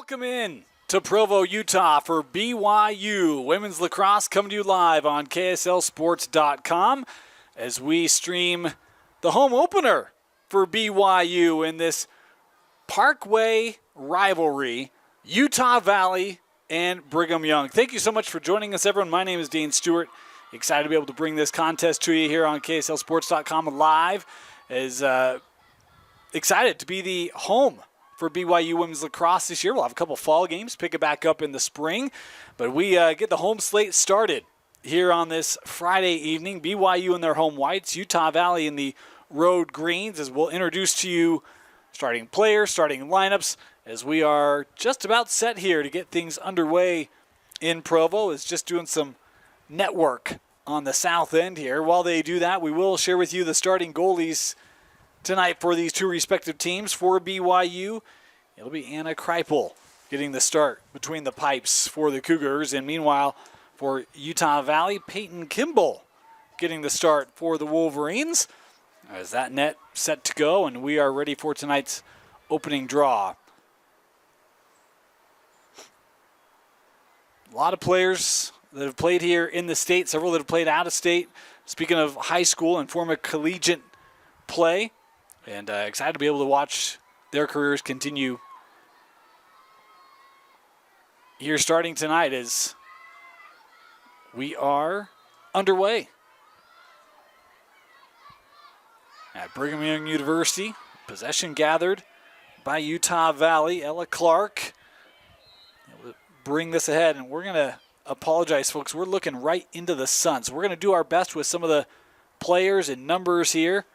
Welcome in to Provo, Utah for BYU Women's Lacrosse, coming to you live on KSLSports.com as we stream the home opener for BYU in this Parkway rivalry, Utah Valley and Brigham Young. Thank you so much for joining us, everyone. My name is Dean Stewart. Excited to be able to bring this contest to you here on KSLSports.com live. Excited to be the home for BYU Women's Lacrosse this year. We'll have a couple fall games, pick it back up in the spring. But we get the home slate started here on this Friday evening. BYU in their home whites, Utah Valley in the road greens, as we'll introduce to you starting players, starting lineups, as we are just about set here to get things underway in Provo. Is just doing some network on the south end here. While they do that, we will share with you the starting goalies tonight for these two respective teams. For BYU, it'll be Anna Kreipel getting the start between the pipes for the Cougars. And meanwhile, for Utah Valley, Peyton Kimball getting the start for the Wolverines. As that net set to go, and we are ready for tonight's opening draw. A lot of players that have played here in the state, several that have played out of state. Speaking of high school and former collegiate play, and excited to be able to watch their careers continue here starting tonight as we are underway at Brigham Young University. Possession gathered by Utah Valley. Ella Clark will bring this ahead, and we're going to apologize, folks. We're looking right into the sun, so we're going to do our best with some of the players and numbers here.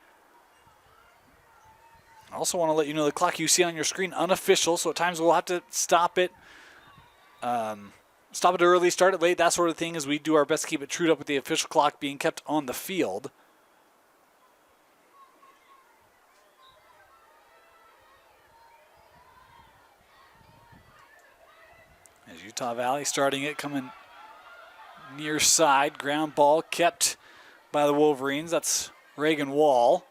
I also want to let you know the clock you see on your screen, unofficial, so at times we'll have to stop it early, start it late, that sort of thing, as we do our best to keep it trued up with the official clock being kept on the field. As Utah Valley starting it, coming near side, ground ball kept by the Wolverines. That's Reagan Wall.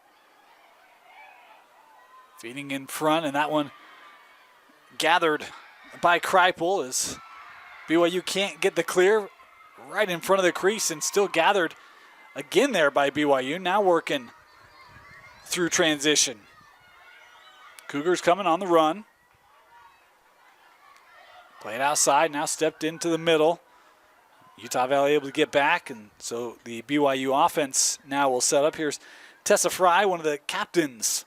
Feeding in front, and that one gathered by Kreipel as BYU can't get the clear right in front of the crease, and still gathered again there by BYU. Now working through transition. Cougars coming on the run. Played outside, now stepped into the middle. Utah Valley able to get back, and so the BYU offense now will set up. Here's Tessa Fry, one of the captains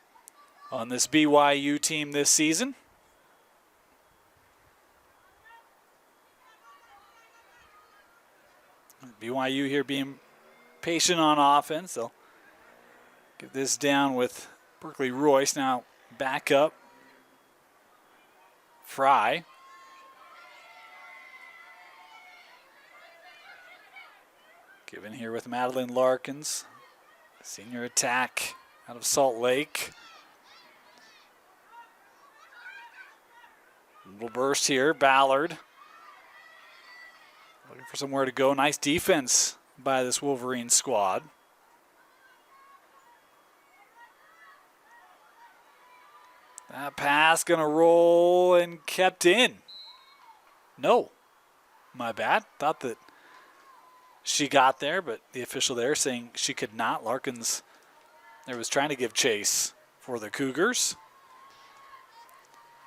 on this BYU team this season. BYU here being patient on offense. They'll get this down with Berkeley Royce. Now back up. Fry. Given here with Madeline Larkins. Senior attack out of Salt Lake. Little burst here, Ballard. Looking for somewhere to go. Nice defense by this Wolverine squad. That pass gonna roll and kept in. No, my bad. Thought that she got there, but the official there saying she could not. Larkins there was trying to give chase for the Cougars.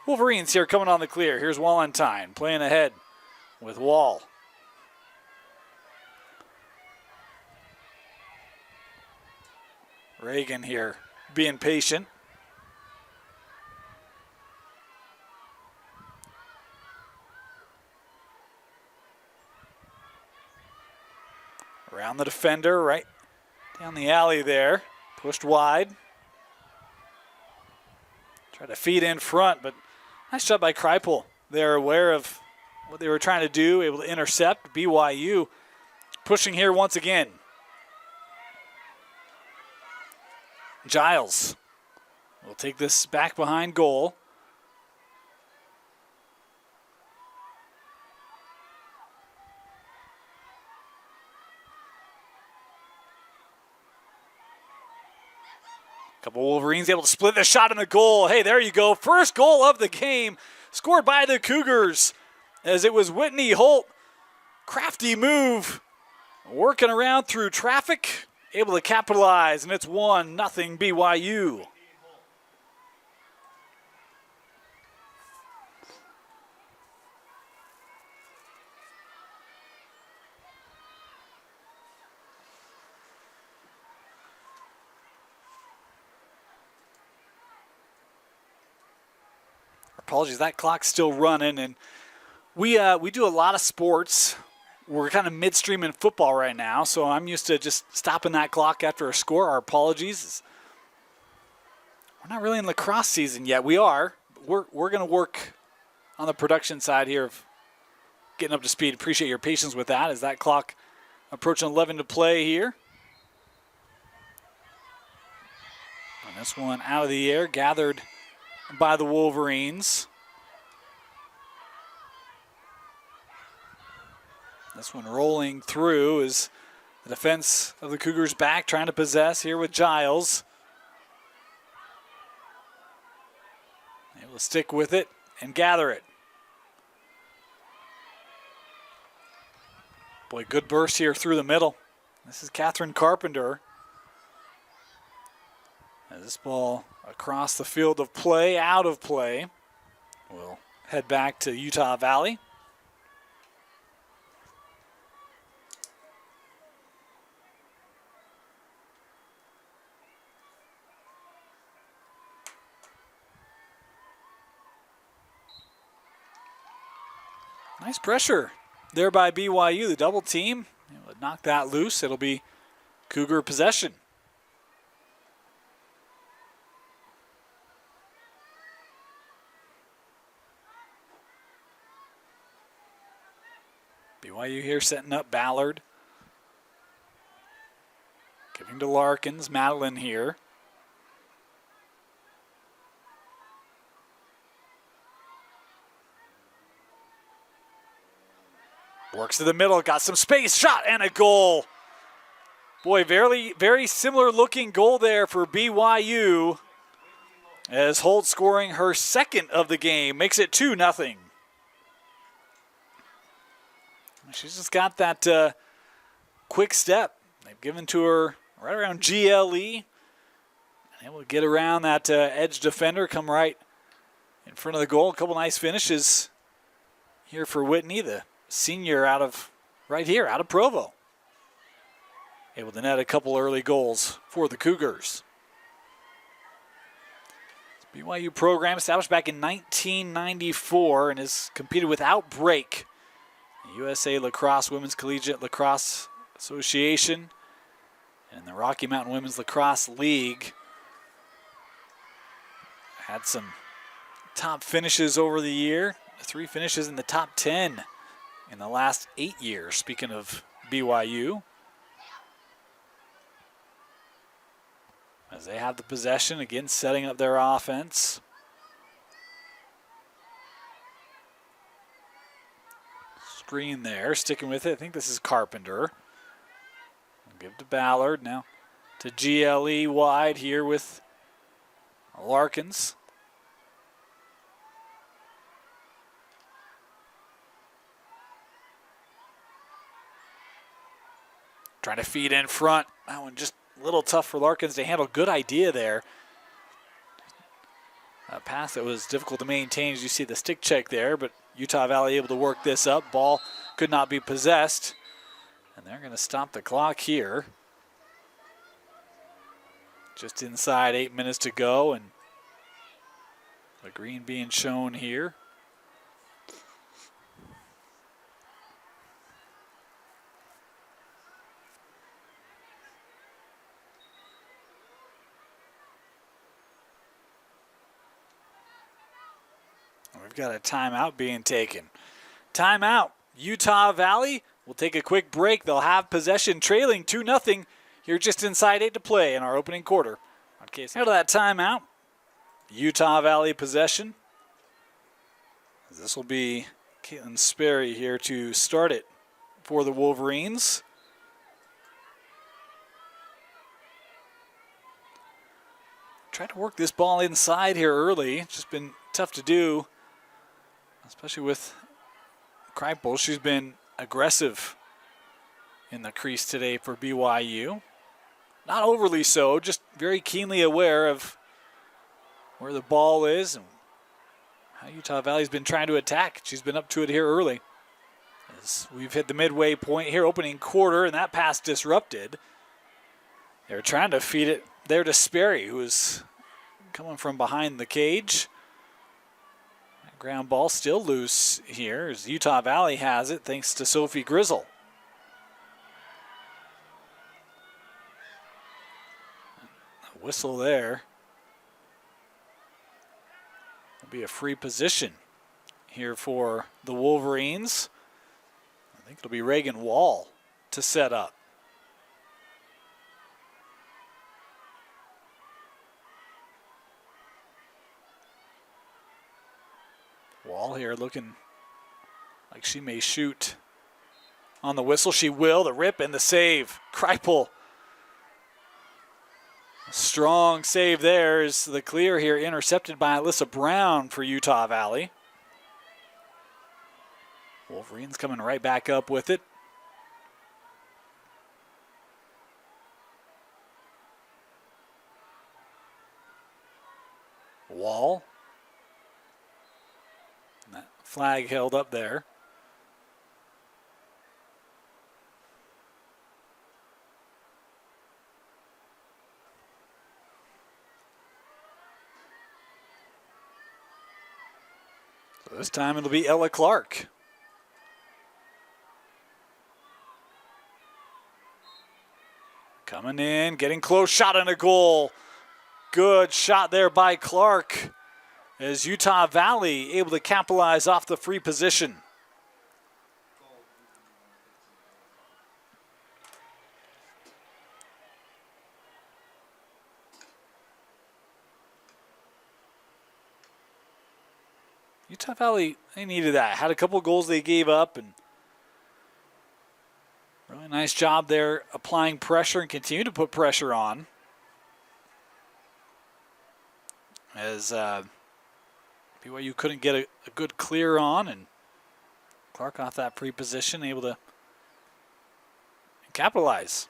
Wolverines here coming on the clear. Here's Wallentine playing ahead with Wall. Reagan here being patient. Around the defender, right down the alley there. Pushed wide. Tried to feed in front, but nice shot by Kreipel. They're aware of what they were trying to do, able to intercept. BYU pushing here once again. Giles will take this back behind goal. Couple Wolverines able to split the shot in the goal. Hey, there you go. First goal of the game scored by the Cougars as it was Whitney Holt. Crafty move, working around through traffic, able to capitalize, and it's 1-0 BYU. Apologies, that clock's still running, and we do a lot of sports. We're kind of midstream in football right now, so I'm used to just stopping that clock after a score. Our apologies. We're not really in lacrosse season yet. We are. We're going to work on the production side here of getting up to speed. Appreciate your patience with that as that clock approaching 11 to play here. And this one out of the air, gathered by the Wolverines. This one rolling through is the defense of the Cougars back, trying to possess here with Giles. Able to stick with it and gather it. Boy, good burst here through the middle. This is Catherine Carpenter. As this ball across the field of play, out of play. We'll head back to Utah Valley. Nice pressure there by BYU, the double team. Able to knock that loose. It'll be Cougar possession. BYU here setting up Ballard. Giving to Larkins, Madeline here. Works to the middle, got some space, shot, and a goal. Boy, very similar looking goal there for BYU. As Holt scoring her second of the game, makes it 2-0. She's just got that quick step. They've given to her right around GLE. And able to get around that edge defender, come right in front of the goal. A couple nice finishes here for Whitney, the senior out of Provo. Able to net a couple early goals for the Cougars. BYU program established back in 1994 and has competed without break. The USA Lacrosse Women's Collegiate Lacrosse Association and the Rocky Mountain Women's Lacrosse League. Had some top finishes over the year. 3 finishes in the top 10 in the last 8 years, speaking of BYU. As they have the possession, again setting up their offense. Screen there, sticking with it. I think this is Carpenter. Give to Ballard, now to GLE wide here with Larkins. Trying to feed in front. That one just a little tough for Larkins to handle. Good idea there. A pass that was difficult to maintain as you see the stick check there, but Utah Valley able to work this up. Ball could not be possessed. And they're going to stop the clock here. Just inside 8 minutes to go, and the green being shown here. We've got a timeout being taken. Timeout. Utah Valley will take a quick break. They'll have possession trailing 2-0 here just inside 8 to play in our opening quarter. Okay, so out of that timeout, Utah Valley possession. This will be Caitlin Sperry here to start it for the Wolverines. Tried to work this ball inside here early. It's just been tough to do especially with Kreipel. She's been aggressive in the crease today for BYU. Not overly so, just very keenly aware of where the ball is and how Utah Valley's been trying to attack. She's been up to it here early. As we've hit the midway point here, opening quarter, and that pass disrupted. They were trying to feed it there to Sperry, who was coming from behind the cage. That ground ball still loose here as Utah Valley has it thanks to Sophie Grizzle. A whistle there. Will be a free position here for the Wolverines. I think it'll be Reagan Wall to set up. Wall here looking like she may shoot on the whistle. She will. The rip and the save. Kreipel. Strong save there is the clear here, intercepted by Alyssa Brown for Utah Valley. Wolverines coming right back up with it. Wall. And that flag held up there. So this time it'll be Ella Clark. Coming in, getting close, shot and a goal. Good shot there by Clark as Utah Valley able to capitalize off the free position. Utah Valley, they needed that. Had a couple goals they gave up, and really nice job there applying pressure and continue to put pressure on. As BYU couldn't get a good clear on, and Clark off that free position, able to capitalize.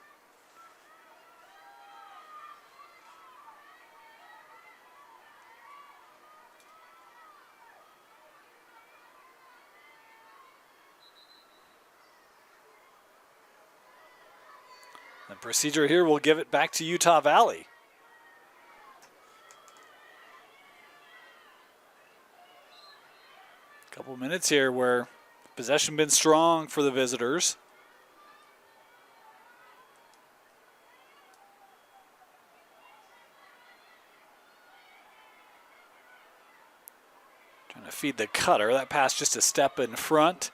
The procedure here will give it back to Utah Valley. Couple minutes here where possession been strong for the visitors. Trying to feed the cutter. That pass just a step in front.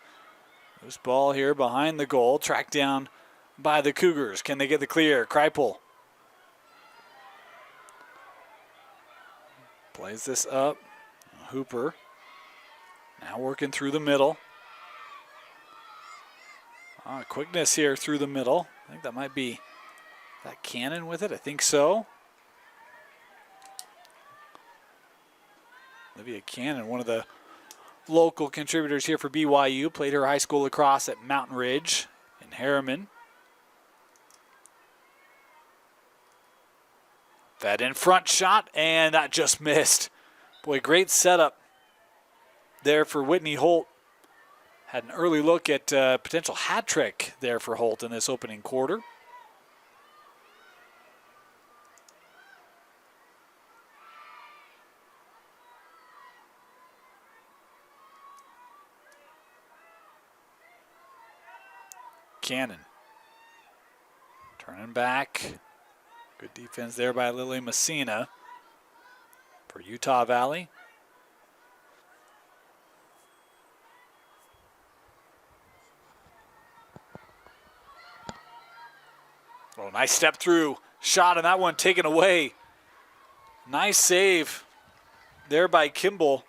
Loose ball here behind the goal. Tracked down by the Cougars. Can they get the clear? Kreipel plays this up. Hooper now working through the middle. Quickness here through the middle. I think that might be that Cannon with it. I think so. Olivia Cannon, one of the local contributors here for BYU, played her high school lacrosse at Mountain Ridge in Harriman. Fed in front shot, and that just missed. Boy, great setup there for Whitney Holt. Had an early look at potential hat trick there for Holt in this opening quarter. Cannon turning back. Good defense there by Lily Messina for Utah Valley. Oh, nice step through shot, and that one taken away. Nice save there by Kimball.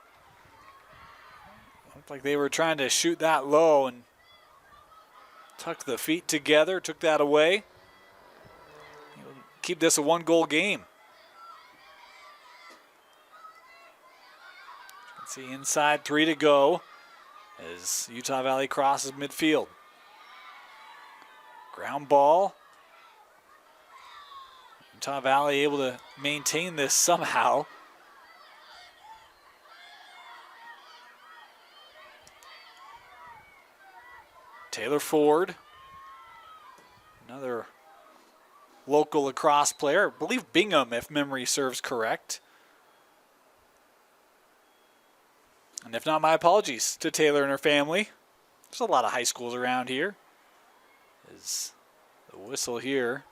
Looked like they were trying to shoot that low and tucked the feet together, took that away. Keep this a one-goal game. Let's see, inside 3 to go. as Utah Valley crosses midfield. Ground ball. Utah Valley able to maintain this somehow. Taylor Ford, another local lacrosse player. I believe Bingham, if memory serves correct. And if not, my apologies to Taylor and her family. There's a lot of high schools around here. Is the whistle here.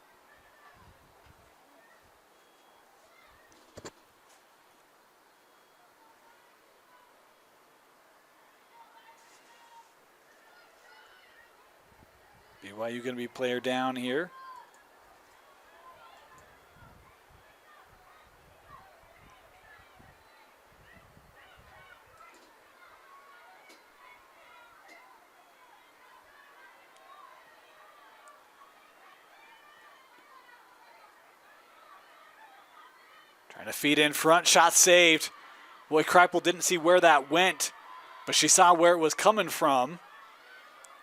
BYU going to be player down here. Trying to feed in front, shot saved. Boy, Kreipel didn't see where that went, but she saw where it was coming from.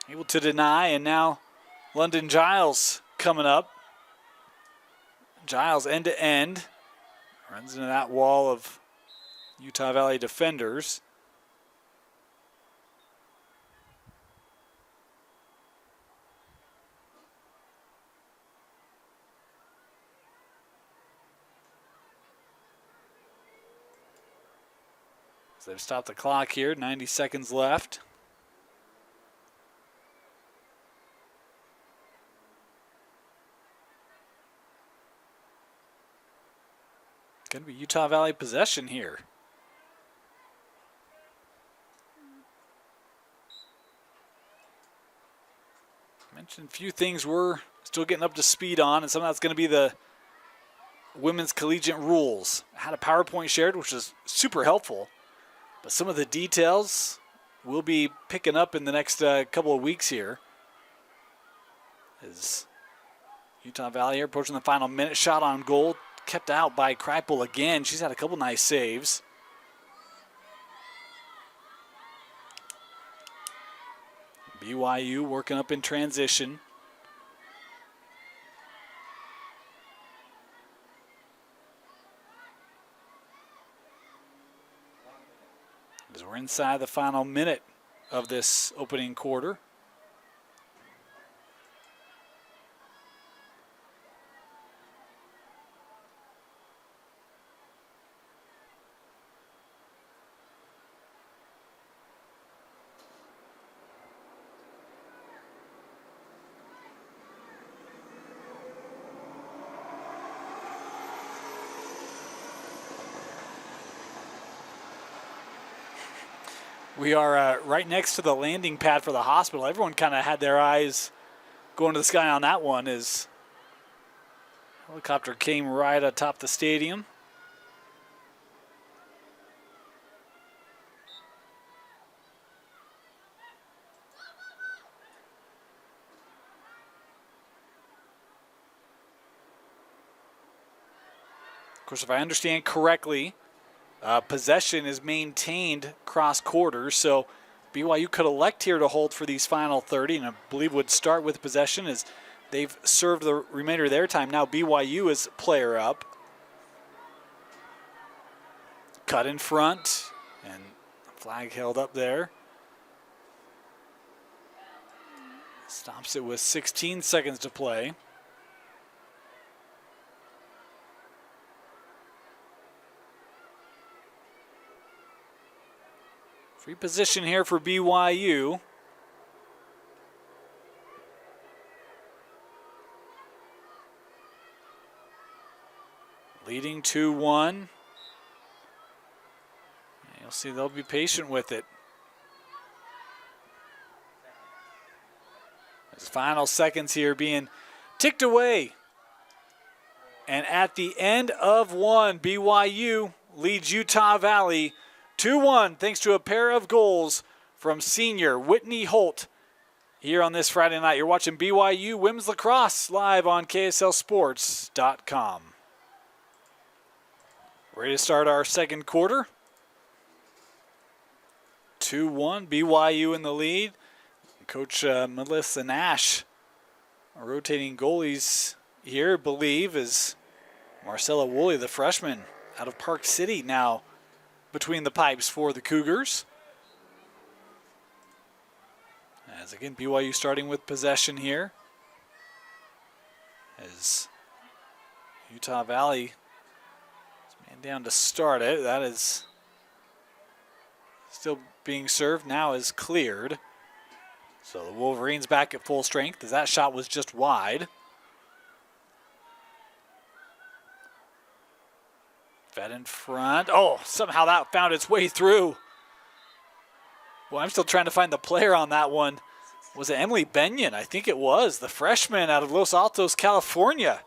Able to deny, and now London Giles coming up. Giles end to end. Runs into that wall of Utah Valley defenders. So they've stopped the clock here, 90 seconds left. Going to be Utah Valley possession here. Mentioned a few things we're still getting up to speed on, and some of that's going to be the women's collegiate rules. I had a PowerPoint shared, which is super helpful, but some of the details we'll be picking up in the next couple of weeks here. As Utah Valley here approaching the final minute, shot on goal. Kept out by Kreipel again. She's had a couple nice saves. BYU working up in transition. As we're inside the final minute of this opening quarter. We are right next to the landing pad for the hospital. Everyone kind of had their eyes going to the sky on that one as helicopter came right atop the stadium. Of course, if I understand correctly, possession is maintained cross quarters, so BYU could elect here to hold for these final 30, and I believe would start with possession as they've served the remainder of their time. Now BYU is player up. Cut in front, and flag held up there. Stops it with 16 seconds to play. Free position here for BYU. Leading 2-1. You'll see they'll be patient with it. His final seconds here being ticked away. And at the end of one, BYU leads Utah Valley 2-1, thanks to a pair of goals from senior Whitney Holt here on this Friday night. You're watching BYU Women's Lacrosse live on KSLSports.com. Ready to start our second quarter. 2-1, BYU in the lead. Coach Melissa Nash, rotating goalies here, believe, is Marcella Woolley, the freshman out of Park City, now between the pipes for the Cougars. As again, BYU starting with possession here. As Utah Valley is man down to start it. That is still being served, now is cleared. So the Wolverines back at full strength as that shot was just wide. Fed in front. Oh, somehow that found its way through. Well, I'm still trying to find the player on that one. Was it Emily Benyon? I think it was. The freshman out of Los Altos, California.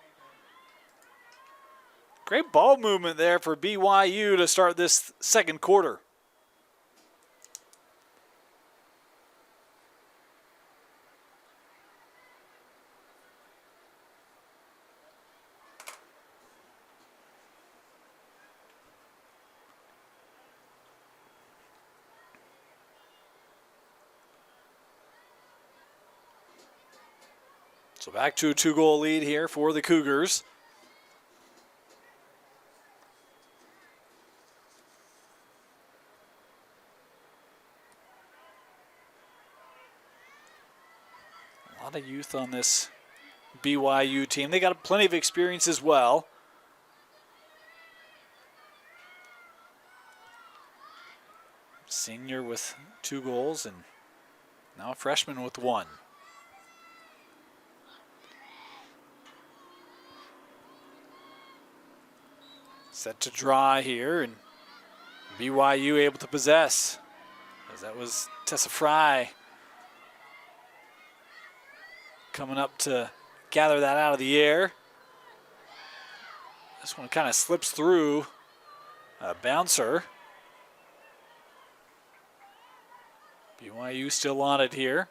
Great ball movement there for BYU to start this second quarter. So back to a 2-goal lead here for the Cougars. A lot of youth on this BYU team. They got plenty of experience as well. Senior with 2 goals and now a freshman with 1. Set to draw here, and BYU able to possess. As that was Tessa Fry coming up to gather that out of the air. This one kind of slips through a bouncer. BYU still on it here.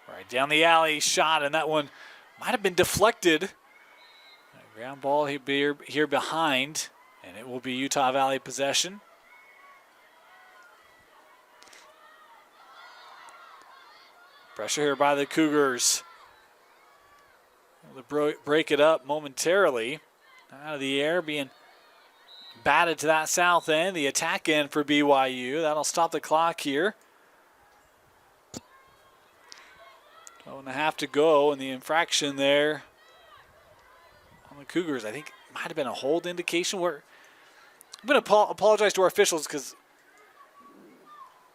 Right down the alley shot, and that one might have been deflected. Ground ball here behind, and it will be Utah Valley possession. Pressure here by the Cougars. Able to break it up momentarily. Out of the air, being batted to that south end, the attack end for BYU. That'll stop the clock here. 12.5 to go, and the infraction there on the Cougars, I think, might have been a hold indication. I'm going to apologize to our officials because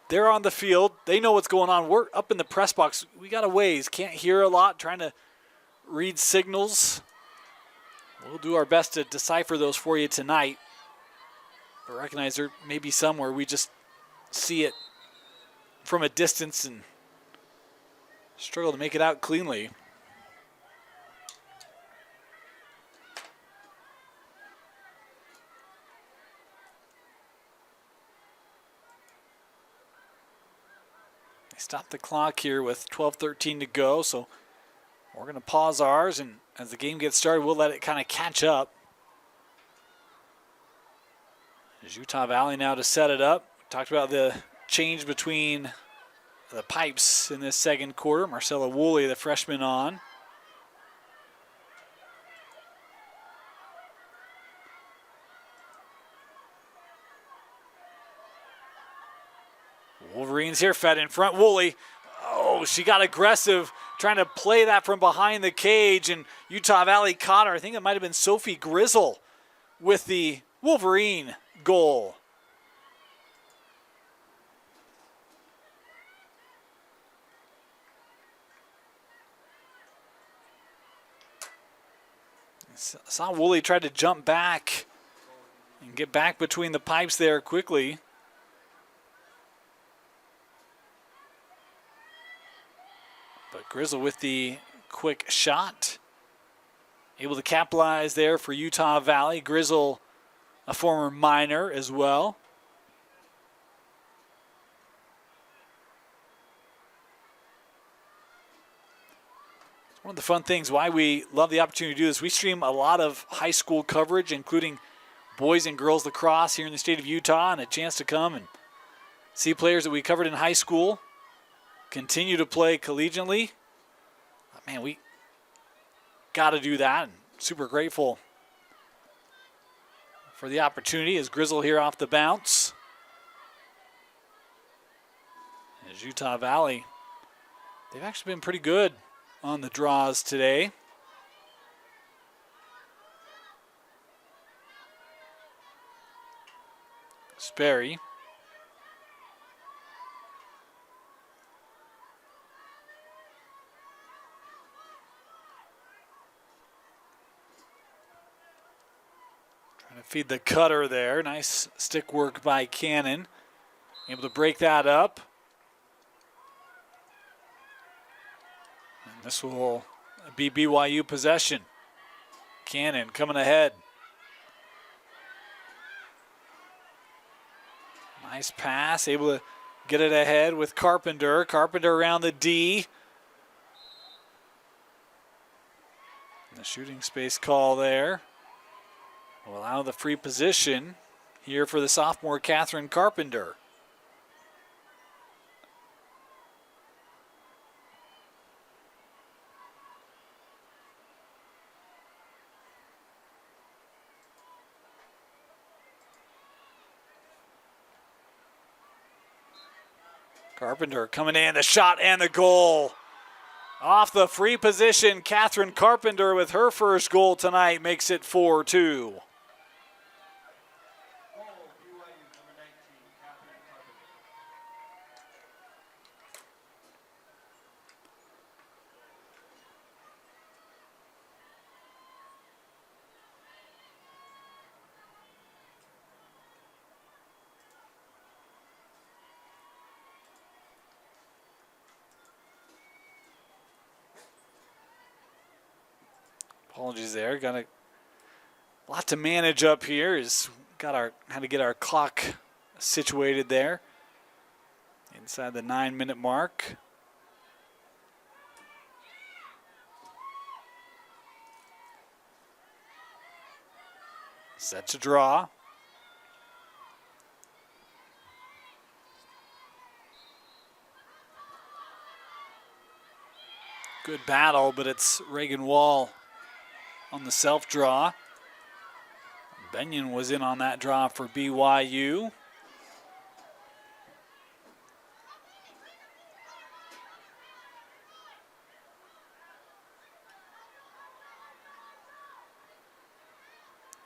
they're on the field. They know what's going on. We're up in the press box. We got a ways. Can't hear a lot. Trying to read signals. We'll do our best to decipher those for you tonight. But recognize there may be some where we just see it from a distance and struggle to make it out cleanly. They stopped the clock here with 12:13 to go, so we're going to pause ours, and as the game gets started, we'll let it kind of catch up. There's Utah Valley now to set it up. We talked about the change between the pipes in this second quarter. Marcella Woolley, the freshman, on. Wolverines here, fed in front. Woolley, oh, she got aggressive, trying to play that from behind the cage, and Utah Valley caught her. I think it might have been Sophie Grizzle with the Wolverine goal. Saw Woolley try to jump back and get back between the pipes there quickly. But Grizzle with the quick shot. Able to capitalize there for Utah Valley. Grizzle, a former Miner as well. One of the fun things why we love the opportunity to do this, we stream a lot of high school coverage, including boys and girls lacrosse here in the state of Utah, and a chance to come and see players that we covered in high school continue to play collegiately. Man, we got to do that. And super grateful for the opportunity as Grizzle here off the bounce. As Utah Valley, they've actually been pretty good on the draws today. Sperry. Trying to feed the cutter there. Nice stick work by Cannon. Able to break that up. And this will be BYU possession. Cannon coming ahead. Nice pass, able to get it ahead with Carpenter. Carpenter around the D. And the shooting space call there will allow the free position here for the sophomore Catherine Carpenter. Carpenter coming in, the shot and the goal. Off the free position, Catherine Carpenter with her first goal tonight makes it 4-2. Apologies there. Got a lot to manage up here. Had to get our clock situated there. Inside the 9-minute mark. Set to draw. Good battle, but it's Reagan Wall on the self-draw. Benyon was in on that draw for BYU.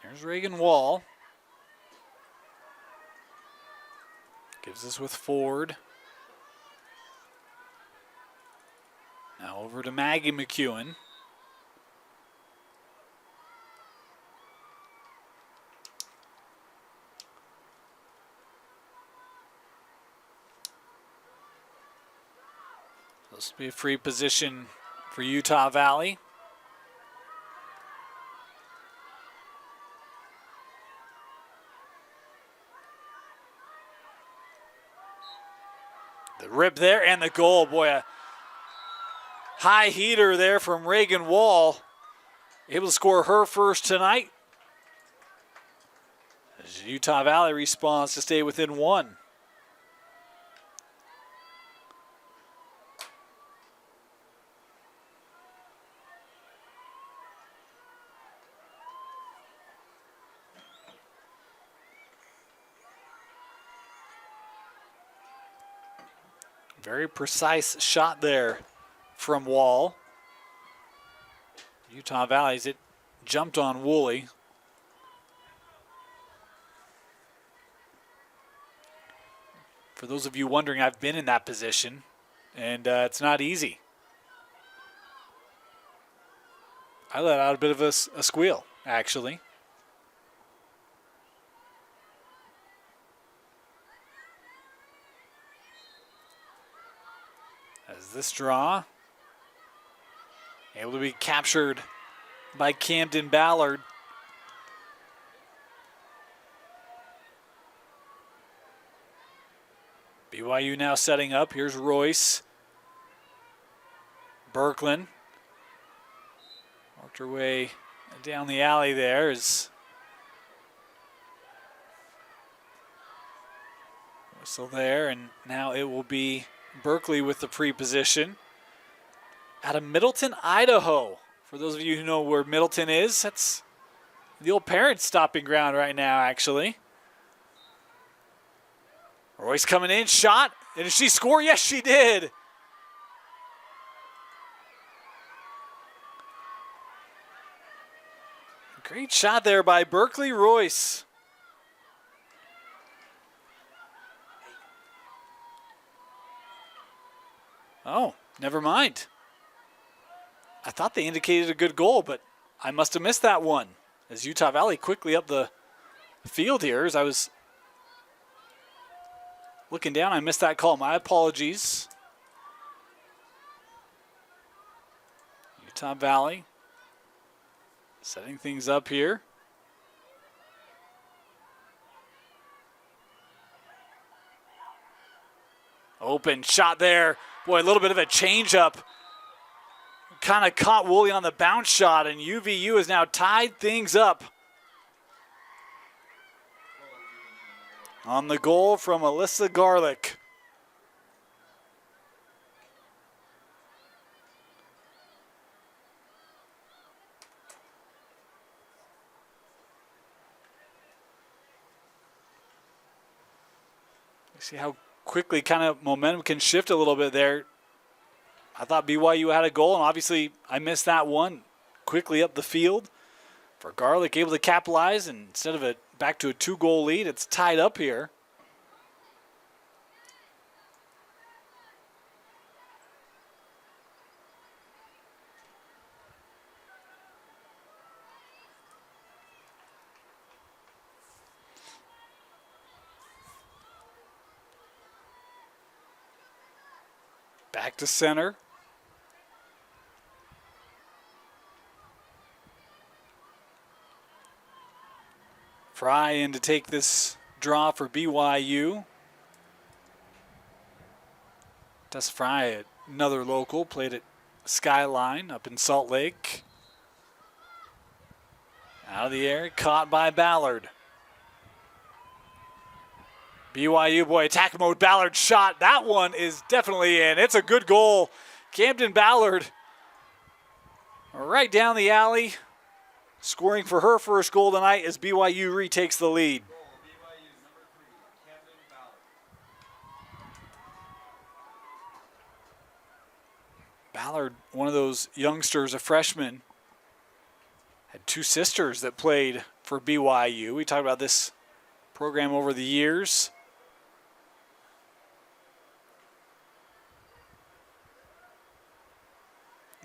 Here's Reagan Wall. Gives us with Ford. Now over to Maggie McEwen. This will be a free position for Utah Valley. The rip there and the goal. Boy, a high heater there from Reagan Wall. Able to score her first tonight. As Utah Valley responds to stay within one. Very precise shot there from Wall. Utah Valley's it jumped on Woolley. For those of you wondering, I've been in that position, and it's not easy. I let out a bit of a squeal, actually. As this draw, able to be captured by Camden Ballard. BYU now setting up. Here's Royce. Berkland worked her way down the alley there as Whistle there, and now it will be Berkeley with the pre-position. Out of Middleton, Idaho. For those of you who know where Middleton is, that's the old Parents stopping ground right now, actually. Royce coming in, shot. And did she score? Yes, she did. Great shot there by Berkeley Royce. Oh, never mind. I thought they indicated a good goal, but I must have missed that one. As Utah Valley quickly up the field here. As I was looking down, I missed that call. My apologies. Utah Valley setting things up here. Open shot there. Boy, a little bit of a changeup. Kind of caught Woolley on the bounce shot, and UVU has now tied things up. On the goal from Alyssa Garlick. You see how quickly kind of momentum can shift a little bit there. I thought BYU had a goal, and obviously I missed that one. Quickly up the field for Garlick, able to capitalize, and instead of it back to a 2-goal lead, it's tied up here. Back to center. Fry in to take this draw for BYU. Tess Fry, another local, played at Skyline up in Salt Lake. Out of the air, caught by Ballard. BYU, boy, attack mode. Ballard shot. That one is definitely in. It's a good goal. Camden Ballard right down the alley, scoring for her first goal tonight as BYU retakes the lead. Ballard, one of those youngsters, a freshman, had 2 sisters that played for BYU. We talked about this program over the years.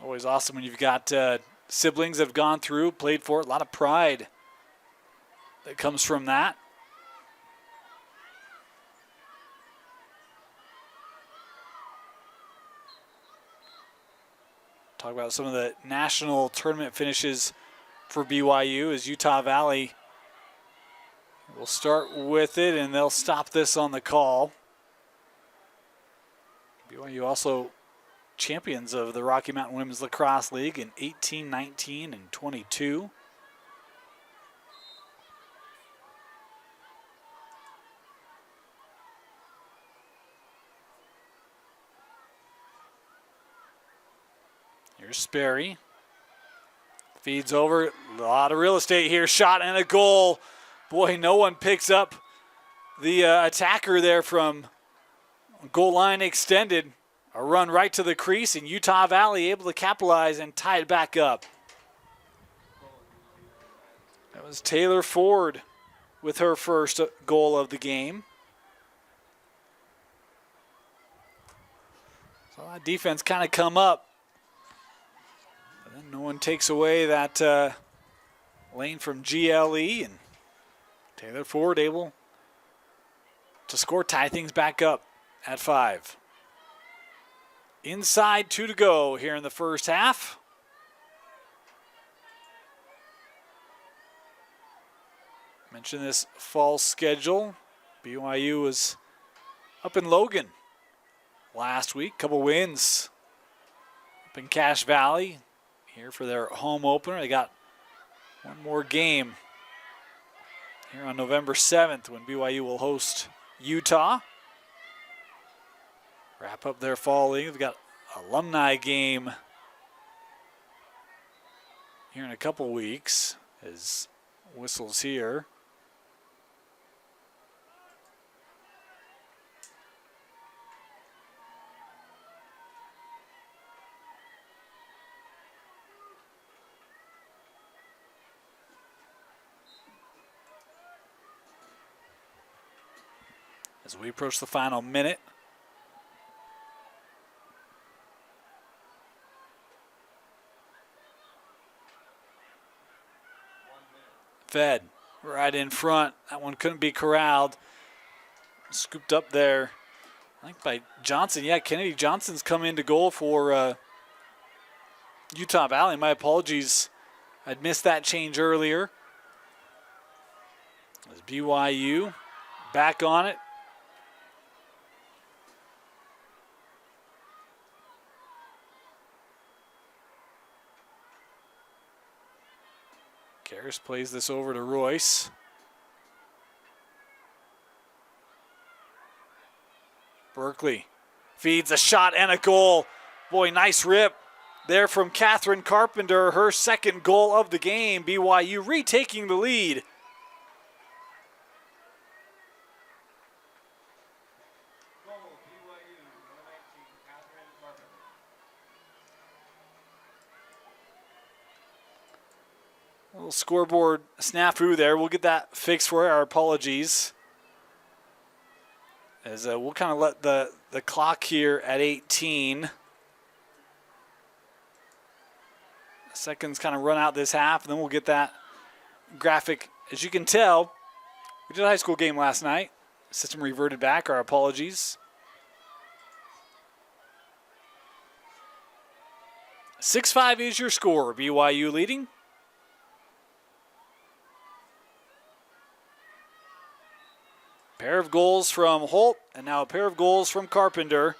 Always awesome when you've got siblings that have gone through, played for it. A lot of pride that comes from that. Talk about some of the national tournament finishes for BYU as Utah Valley will start with it, and they'll stop this on the call. BYU also champions of the Rocky Mountain Women's Lacrosse League in 18, 19, and 22. Here's Sperry. Feeds over. A lot of real estate here. Shot and a goal. Boy, no one picks up the attacker there from goal line extended. A run right to the crease, and Utah Valley able to capitalize and tie it back up. That was Taylor Ford with her first goal of the game. So that defense kind of come up. But then no one takes away that lane from GLE, and Taylor Ford able to score, tie things back up at 5. Inside 2 to go here in the first half. Mentioned this fall schedule. BYU was up in Logan last week. Couple wins up in Cache Valley here for their home opener. They got one more game here on November 7th when BYU will host Utah. Wrap up their fall league. We've got alumni game here in a couple weeks as whistles here. As we approach the final minute. Fed right in front. That one couldn't be corralled. Scooped up there, I think, by Johnson. Yeah, Kennedy Johnson's come into goal for Utah Valley. My apologies. I'd missed that change earlier. As BYU back on it. Harris plays this over to Royce. Berkeley feeds a shot and a goal. Boy, nice rip there from Catherine Carpenter. Her second goal of the game. BYU retaking the lead. A little scoreboard snafu there. We'll get that fixed for our apologies. As we'll kind of let the clock here at 18. Seconds kind of run out this half, and then we'll get that graphic. As you can tell, we did a high school game last night. System reverted back. Our apologies. 6-5 is your score. BYU leading. Pair of goals from Holt, and now a pair of goals from Carpenter.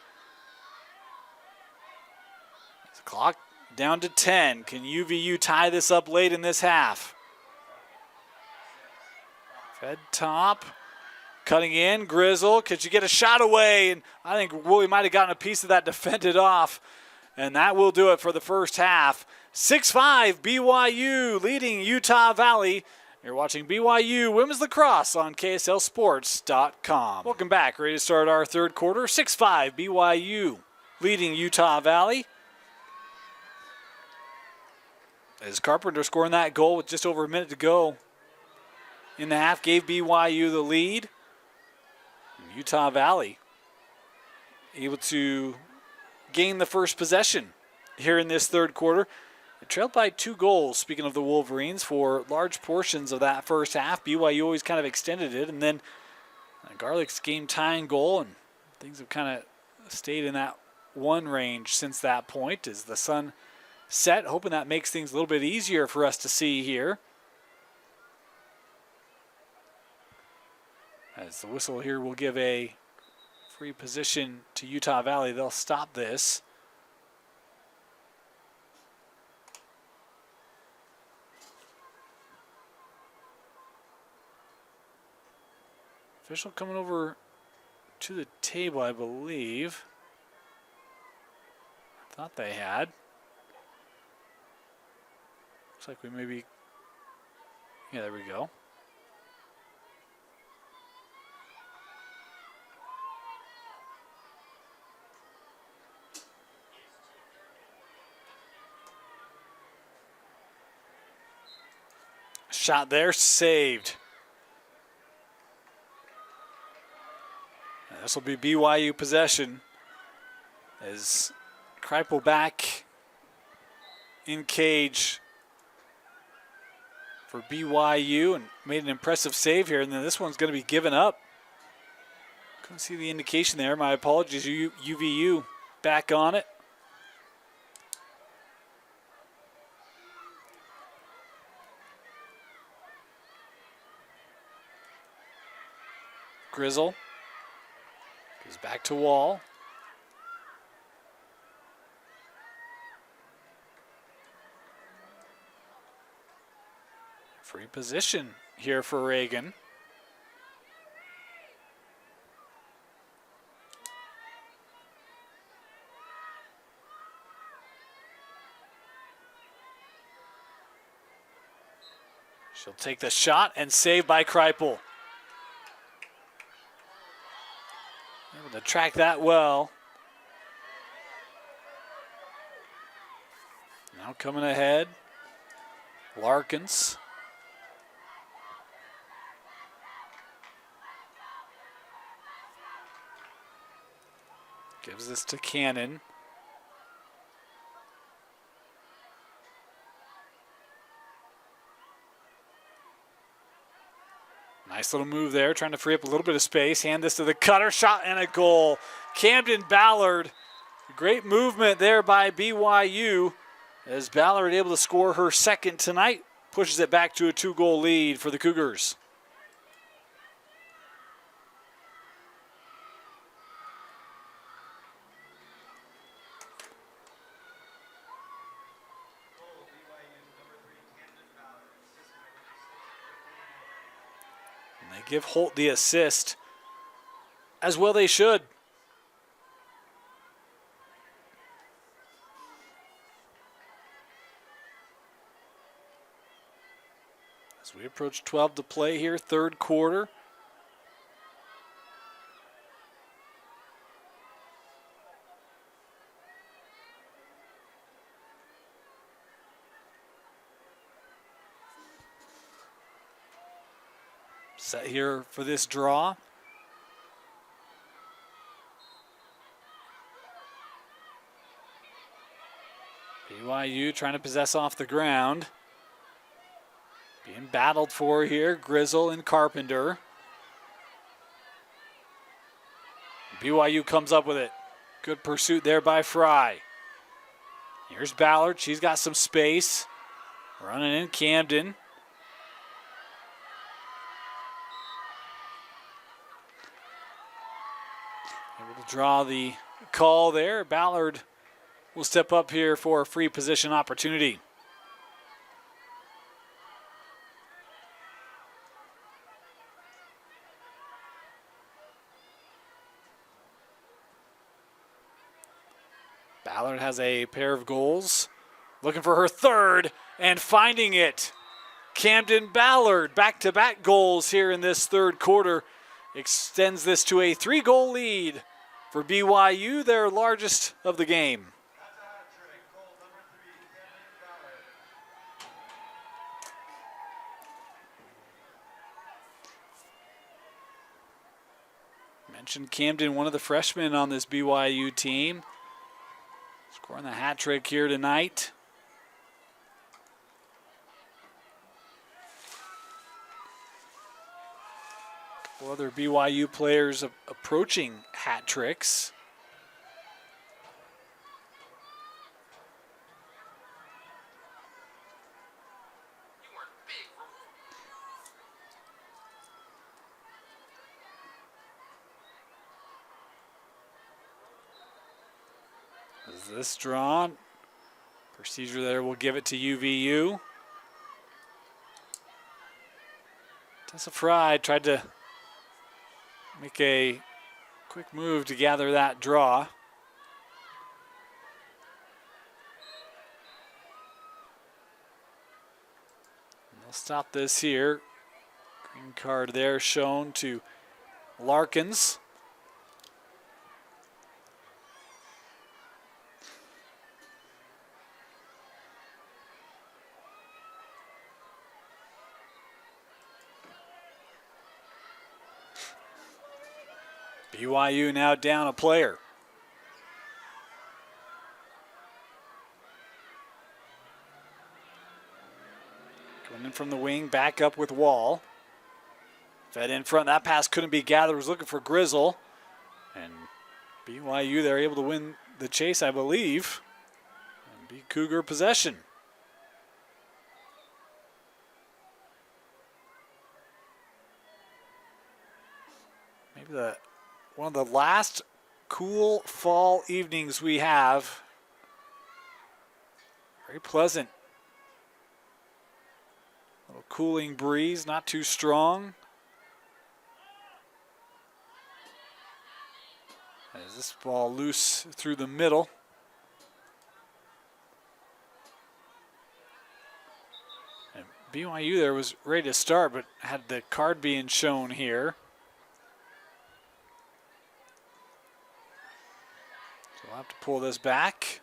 The clock down to 10. Can UVU tie this up late in this half? Fed top, cutting in, Grizzle. Could you get a shot away? And I think Willie might have gotten a piece of that defended off. And that will do it for the first half. 6-5 BYU leading Utah Valley. You're watching BYU Women's Lacrosse on KSLSports.com. Welcome back. Ready to start our third quarter. 6-5 BYU leading Utah Valley. As Carpenter scoring that goal with just over a minute to go in the half, gave BYU the lead. Utah Valley able to gain the first possession here in this third quarter. It trailed by 2 goals, speaking of the Wolverines, for large portions of that first half. BYU always kind of extended it, and then Garlick's game-tying goal, and things have kind of stayed in that one range since that point as the sun set, hoping that makes things a little bit easier for us to see here. As the whistle here will give a free position to Utah Valley. They'll stop this. Official coming over to the table, I believe. I thought they had. Looks like we maybe, yeah, there we go. Shot there, saved. This will be BYU possession as Kreipel back in cage for BYU and made an impressive save here. And then this one's going to be given up. Couldn't see the indication there. My apologies. UVU back on it. Grizzle goes back to Wall. Free position here for Reagan. She'll take the shot and save by Kreipel. Able to track that well. Now coming ahead, Larkins. Gives this to Cannon. Nice little move there, trying to free up a little bit of space. Hand this to the cutter, shot and a goal. Camden Ballard, great movement there by BYU as Ballard able to score her second tonight. Pushes it back to a 2-goal lead for the Cougars. They give Holt the assist, as well they should. As we approach 12 to play here, third quarter. Set here for this draw. BYU trying to possess off the ground. Being battled for here, Grizzle and Carpenter. BYU comes up with it. Good pursuit there by Fry. Here's Ballard. She's got some space. Running in Camden. Able to draw the call there. Ballard will step up here for a free position opportunity. Ballard has a pair of goals. Looking for her third and finding it. Camden Ballard, back-to-back goals here in this third quarter. Extends this to a 3-goal lead for BYU, their largest of the game. Mentioned Camden, one of the freshmen on this BYU team. Scoring the hat trick here tonight. A couple other BYU players approaching hat tricks. Is this drawn? Procedure there will give it to UVU. Tessa Fry tried to make a quick move to gather that draw. And they'll stop this here. Green card there shown to Larkins. BYU now down a player. Going in from the wing, back up with Wall. Fed in front, that pass couldn't be gathered, was looking for Grizzle. And BYU, they're able to win the chase, I believe. And be Cougar possession. Maybe one of the last cool fall evenings we have. Very pleasant. A little cooling breeze, not too strong. As this ball loose through the middle. And BYU there was ready to start, but had the card being shown here. So we'll have to pull this back.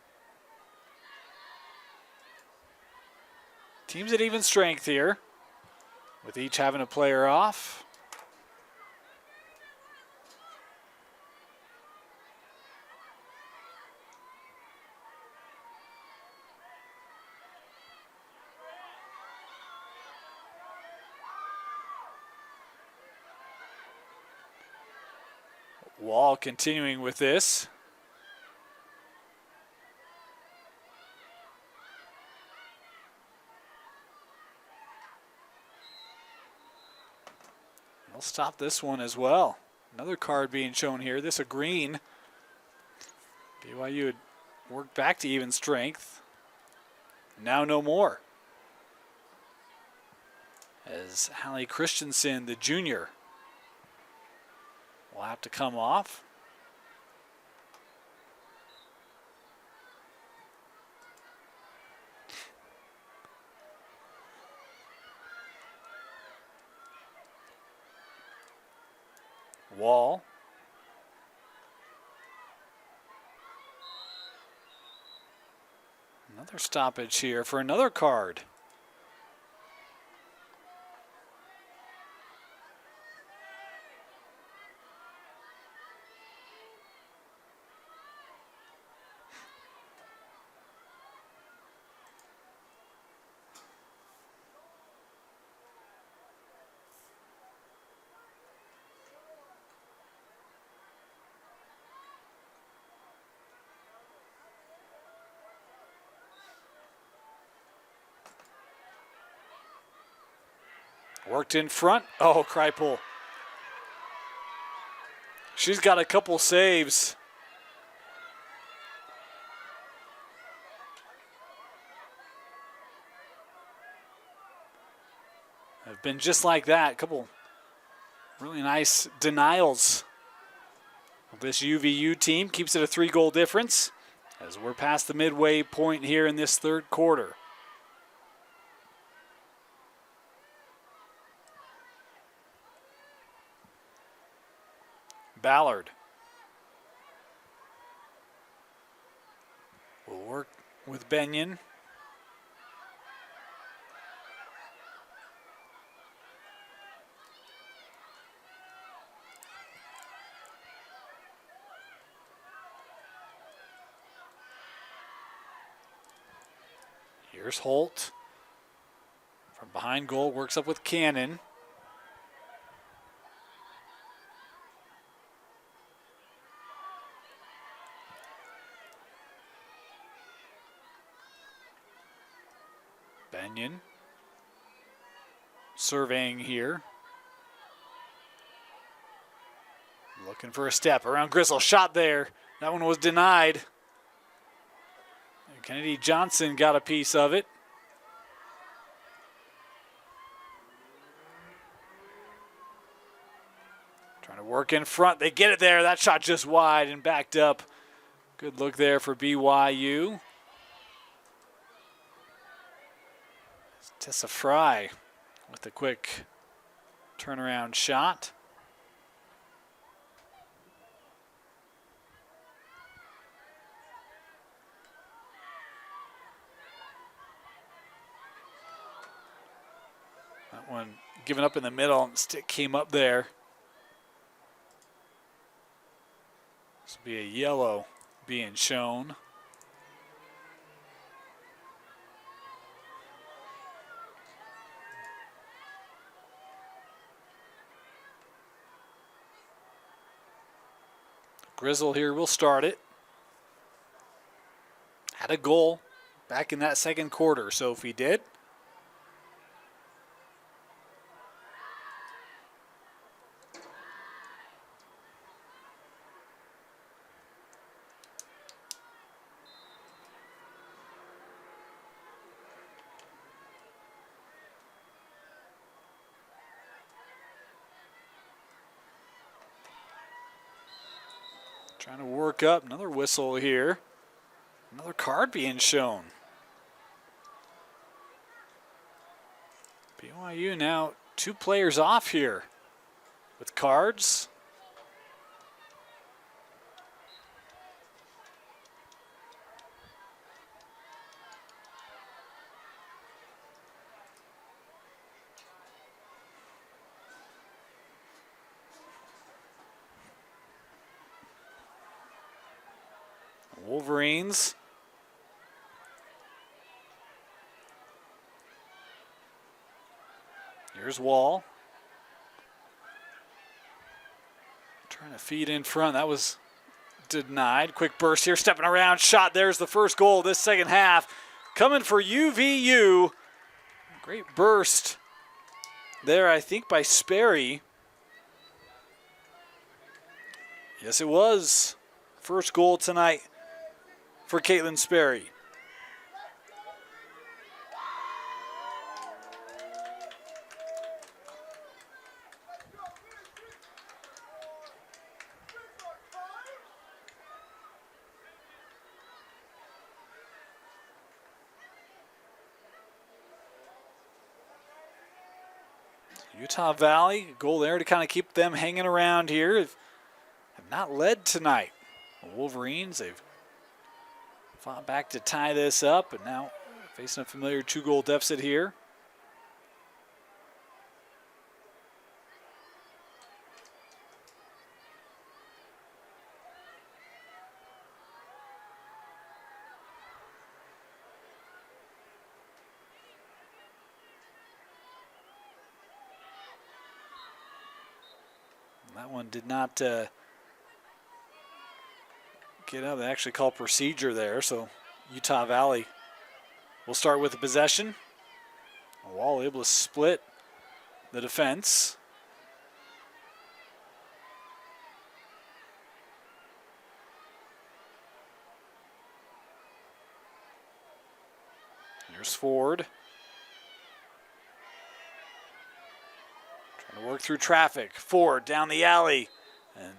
Teams at even strength here, with each having a player off. Wall continuing with this. They'll stop this one as well. Another card being shown here. This a green. BYU had worked back to even strength. Now no more. As Hallie Christensen, the junior, will have to come off. Wall. Another stoppage here for another card. Worked in front. Oh, Kreipel. She's got a couple saves. Have been just like that. A couple really nice denials of this UVU team. Keeps it a 3-goal difference as we're past the midway point here in this third quarter. Ballard will work with Benyon. Here's Holt. From behind goal, works up with Cannon. Benyon surveying here. Looking for a step around Gristle. Shot there. That one was denied. And Kennedy Johnson got a piece of it. Trying to work in front. They get it there. That shot just wide and backed up. Good look there for BYU. Tessa Fry with a quick turnaround shot. That one given up in the middle and stick came up there. This will be a yellow being shown. Grizzle here will start it. Had a goal back in that second quarter, Sophie did. Trying to work up. Another whistle here. Another card being shown. BYU now 2 players off here with cards. Wolverines. Here's Wall. Trying to feed in front. That was denied. Quick burst here. Stepping around. Shot. There's the first goal this second half. Coming for UVU. Great burst there, I think, by Sperry. Yes, it was. First goal tonight for Caitlin Sperry. Utah Valley, goal there to kind of keep them hanging around here. Have not led tonight. The Wolverines, they've fought back to tie this up, but now facing a familiar 2-goal deficit here. That one did not get out. They actually called procedure there, so Utah Valley will start with the possession. Wall able to split the defense. Here's Ford. Trying to work through traffic. Ford down the alley. And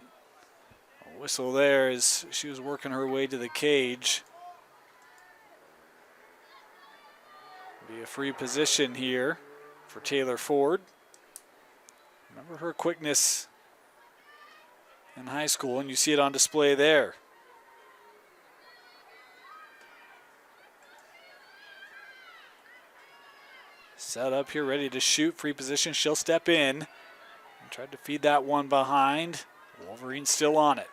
a whistle there as she was working her way to the cage. Be a free position here for Taylor Ford. Remember her quickness in high school, and you see it on display there. Set up here, ready to shoot. Free position. She'll step in. And tried to feed that one behind. Wolverine still on it.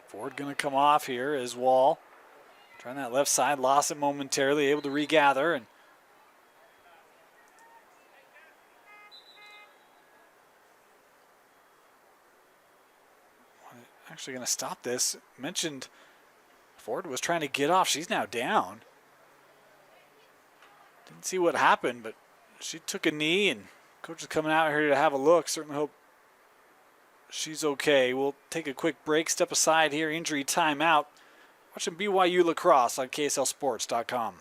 Ford going to come off here as Wall. Trying that left side. Lost it momentarily. Able to regather. And actually going to stop this. Mentioned Ford was trying to get off. She's now down. Didn't see what happened, but she took a knee, and coach is coming out here to have a look. Certainly hope she's okay. We'll take a quick break, step aside here, injury timeout. Watching BYU Lacrosse on KSLSports.com.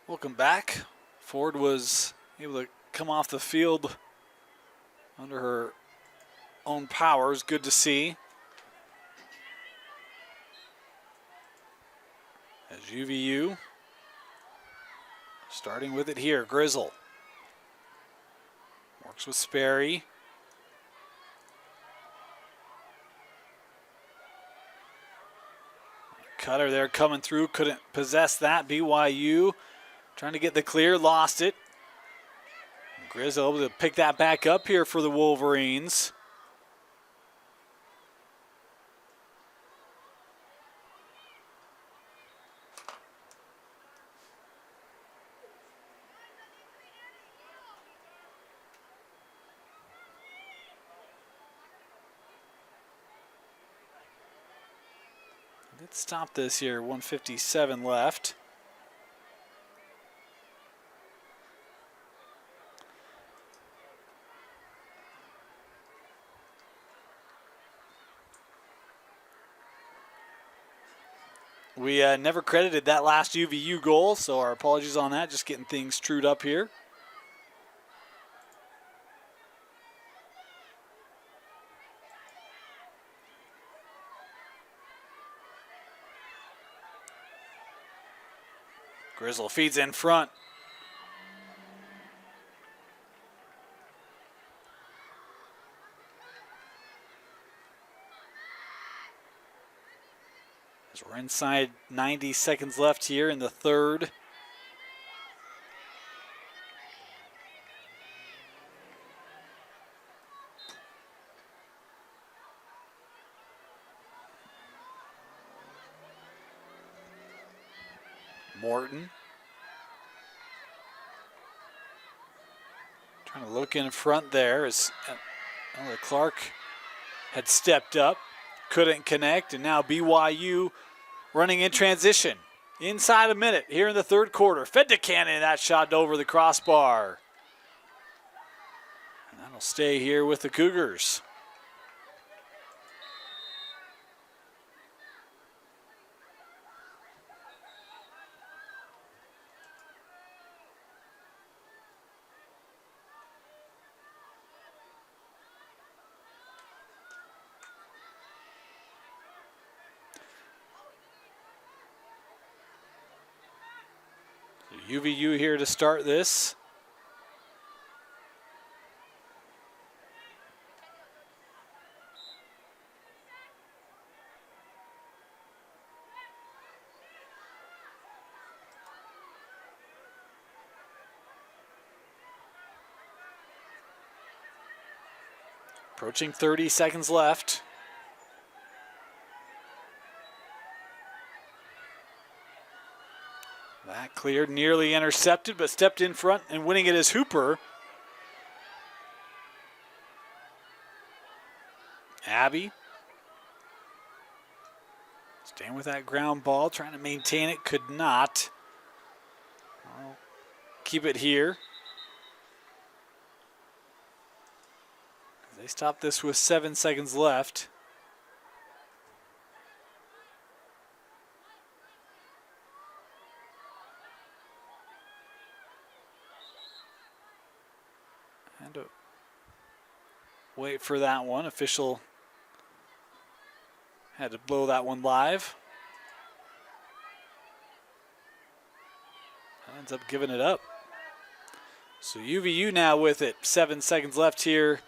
Welcome back. Ford was able to come off the field under her own powers. Good to see. As UVU starting with it here. Grizzle works with Sperry. Cutter there coming through. Couldn't possess that. BYU trying to get the clear, lost it. Grizzle able to pick that back up here for the Wolverines. Let's stop this here. 1:57 left. We never credited that last UVU goal, so our apologies on that. Just getting things trued up here. Grizzle feeds in front. As we're inside 90 seconds left here in the third. Morton. Trying to look in front there as Clark had stepped up. Couldn't connect, and now BYU running in transition. Inside a minute here in the third quarter. Fed to Cannon, that shot over the crossbar. And that'll stay here with the Cougars. UVU here to start this. Approaching 30 seconds left. That cleared, nearly intercepted, but stepped in front and winning it is Hooper. Abbey. Staying with that ground ball, trying to maintain it, could not. I'll keep it here. They stopped this with 7 seconds left. Had to wait for that one. Official had to blow that one live. Ends up giving it up. So UVU now with it. 7 seconds left here.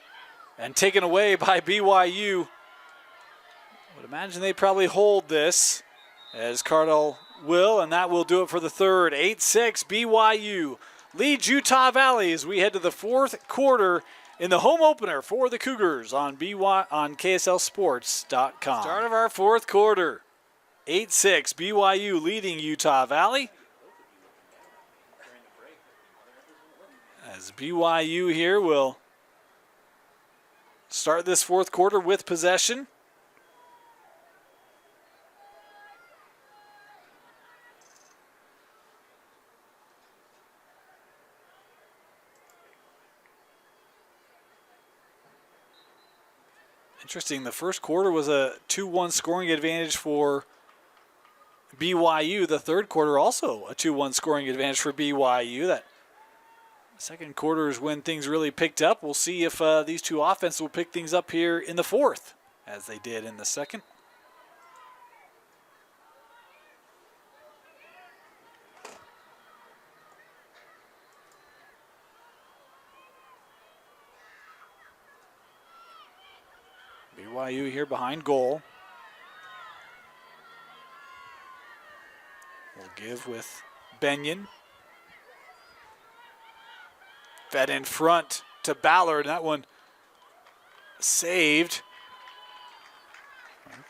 And taken away by BYU. I would imagine they probably hold this as Cardell will, and that will do it for the third. 8-6 BYU leads Utah Valley as we head to the fourth quarter in the home opener for the Cougars on KSLSports.com. Start of our fourth quarter. 8-6 BYU leading Utah Valley. As BYU here will start this fourth quarter with possession. Interesting, the first quarter was a 2-1 scoring advantage for BYU. The third quarter also a 2-1 scoring advantage for BYU. That second quarter is when things really picked up. We'll see if these two offenses will pick things up here in the fourth, as they did in the second. BYU here behind goal. We'll give with Benyon. Fed in front to Ballard. That one saved.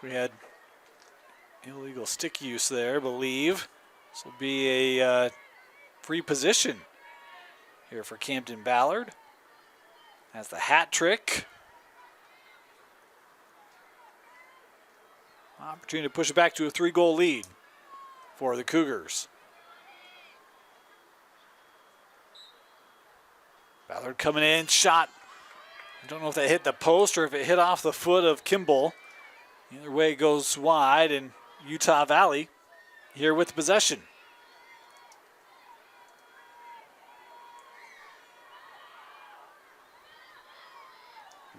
We had illegal stick use there, I believe. This will be a free position here for Camden Ballard. Has the hat trick. Opportunity to push it back to a 3-goal lead for the Cougars. Ballard coming in, shot. I don't know if that hit the post or if it hit off the foot of Kimball. Either way, it goes wide, and Utah Valley here with possession.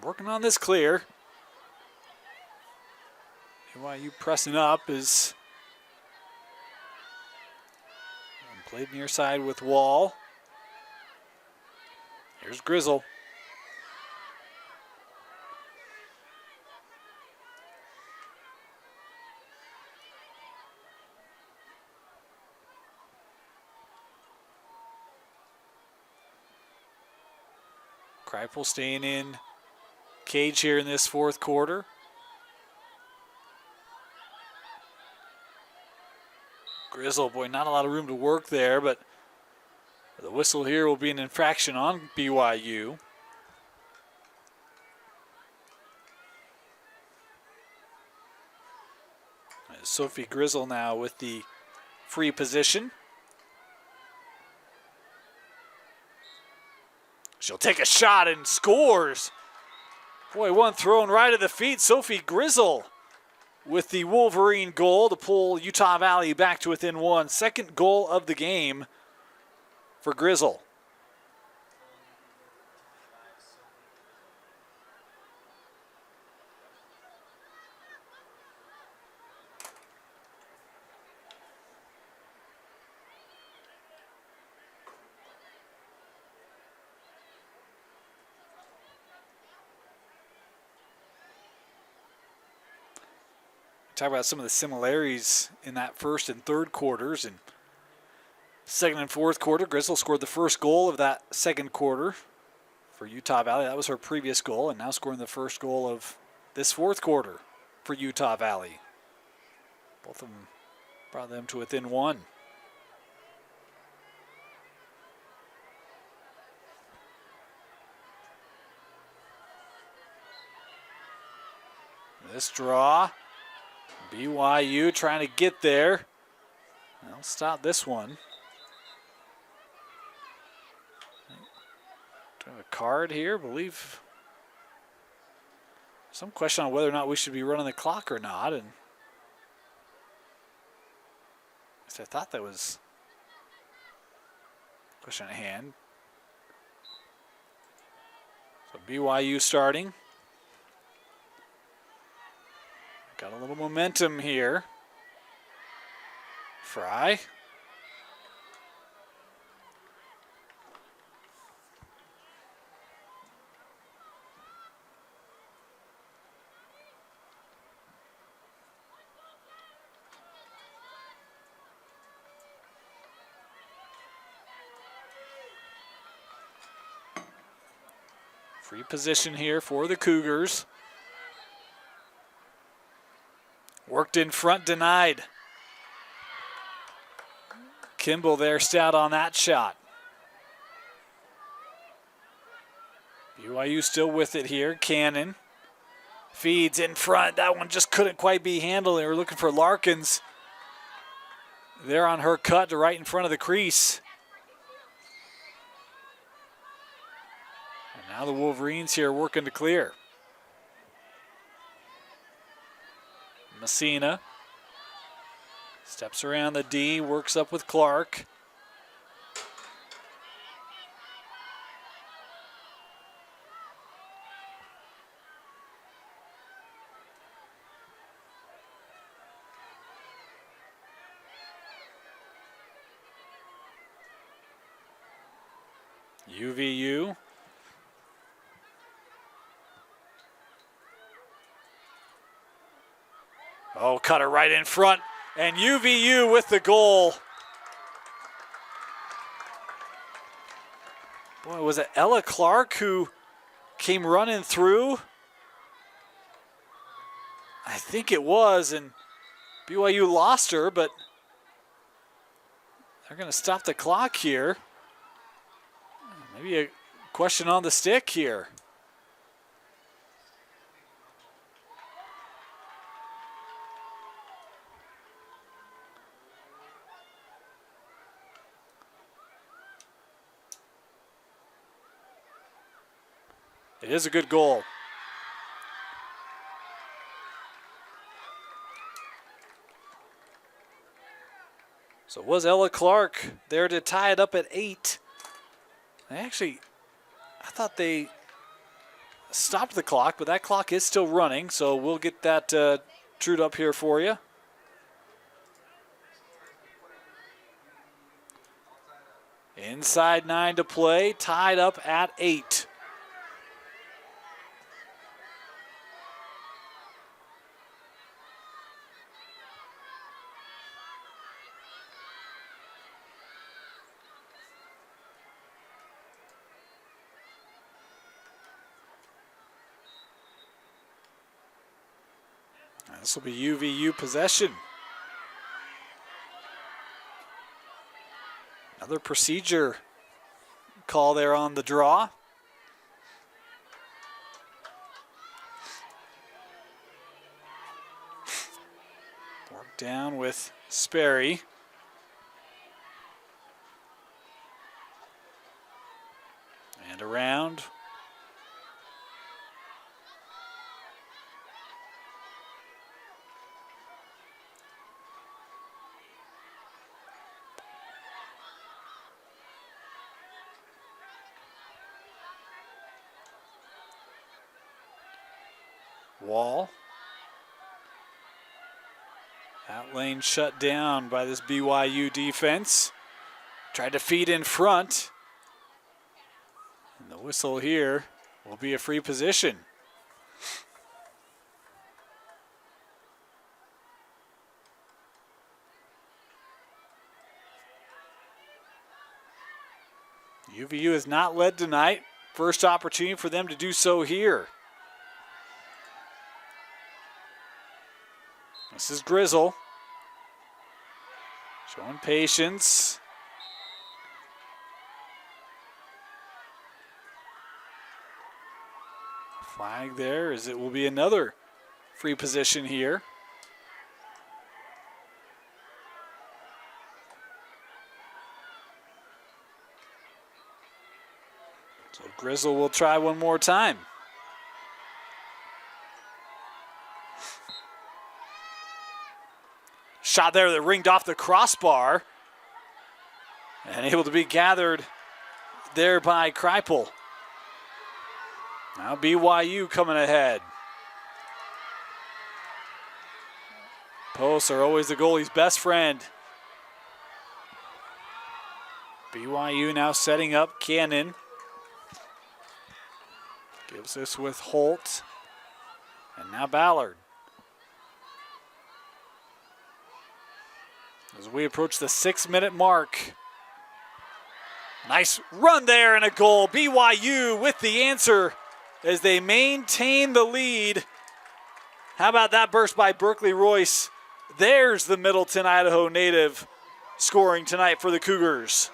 Working on this clear. BYU pressing up is played near side with Wall. Here's Grizzle. Kreipel staying in cage here in this fourth quarter. Grizzle, boy, not a lot of room to work there, but the whistle here will be an infraction on BYU. Sophie Grizzle now with the free position. She'll take a shot and scores. Boy, one thrown right at the feet. Sophie Grizzle with the Wolverine goal to pull Utah Valley back to within one. Second goal of the game for Grizzle. Talk about some of the similarities in that first and third quarters. And second and fourth quarter, Grizzle scored the first goal of that second quarter for Utah Valley. That was her previous goal, and now scoring the first goal of this fourth quarter for Utah Valley. Both of them brought them to within one. This draw. BYU trying to get there. They'll stop this one. Do I have a card here? I believe some question on whether or not we should be running the clock or not. And I thought that was a question at hand. So BYU starting. Got a little momentum here. Fry. Free position here for the Cougars. Worked in front, denied. Kimball there stout on that shot. BYU still with it here. Cannon feeds in front. That one just couldn't quite be handled. They were looking for Larkins. There on her cut to right in front of the crease. And now the Wolverines here working to clear. Messina steps around the D, works up with Clark. UVU. Oh, cut her right in front, and UVU with the goal. Boy, was it Ella Clark who came running through? I think it was, and BYU lost her, but they're going to stop the clock here. Maybe a question on the stick here. It is a good goal. So was Ella Clark there to tie it up at 8? I thought they stopped the clock, but that clock is still running, so we'll get that trued up here for you. Inside 9 to play, tied up at 8. This will be UVU possession. Another procedure call there on the draw. Work down with Sperry. And around. Wall. That lane shut down by this BYU defense. Tried to feed in front. And the whistle here will be a free position. UVU has not led tonight. First opportunity for them to do so here. This is Grizzle. Showing patience. Flag there as it will be another free position here. So Grizzle will try one more time. Shot there that ringed off the crossbar. And able to be gathered there by Kreipel. Now BYU coming ahead. Posts are always the goalie's best friend. BYU now setting up Cannon. Gives this with Holt. And now Ballard. As we approach the 6-minute mark. Nice run there and a goal. BYU with the answer as they maintain the lead. How about that burst by Berkeley Royce? There's the Middleton, Idaho native scoring tonight for the Cougars.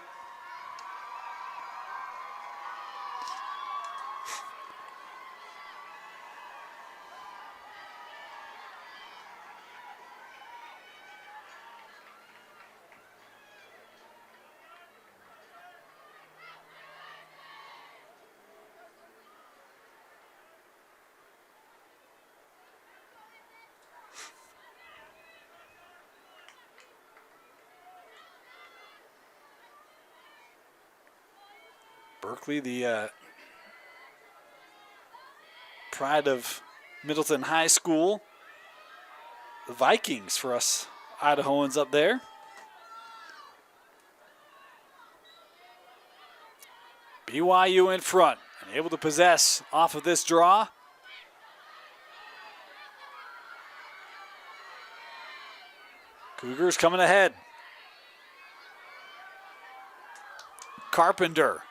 Berkeley, the pride of Middleton High School. The Vikings for us Idahoans up there. BYU in front and able to possess off of this draw. Cougars coming ahead. Carpenter.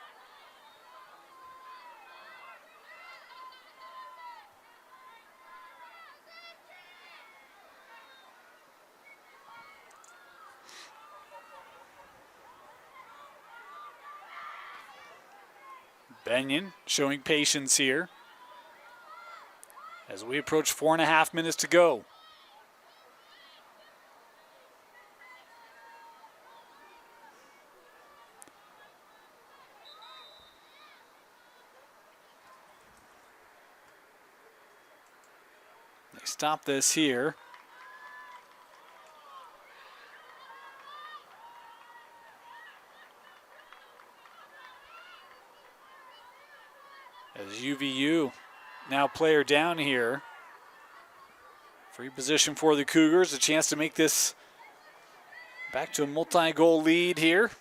Benyon showing patience here as we approach 4.5 minutes to go. stop this here. As UVU now player down here. Free position for the Cougars. A chance to make this back to a multi-goal lead here.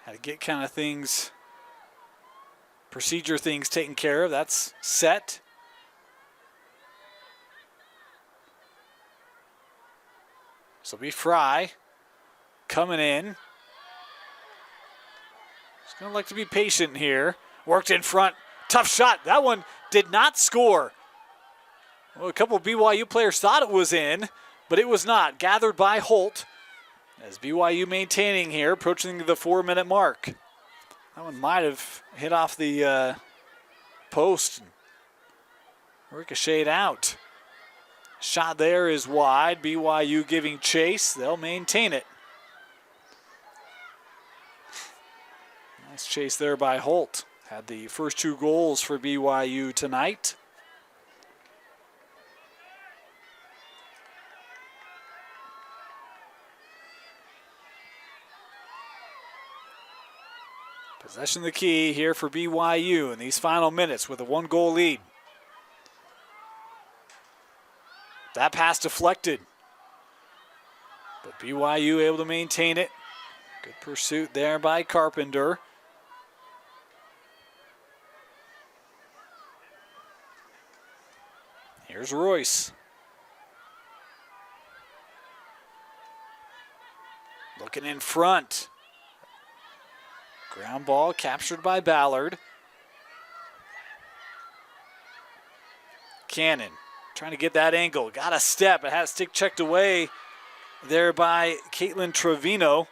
Had to get kind of things, procedure things taken care of. That's set. So be Fry coming in. Just going to like to be patient here. Worked in front. Tough shot. That one did not score. Well, a couple of BYU players thought it was in, but it was not. Gathered by Holt. As BYU maintaining here, approaching the 4-minute mark. That one might have hit off the post. Ricocheted out. Shot there is wide. BYU giving chase. They'll maintain it. Nice chase there by Holt. Had the first 2 goals for BYU tonight. Possession the key here for BYU in these final minutes with a 1-goal lead. That pass deflected. But BYU able to maintain it. Good pursuit there by Carpenter. Here's Royce. Looking in front. Ground ball captured by Ballard. Cannon trying to get that angle. Got a step. It has stick checked away there by Caitlin Trevino.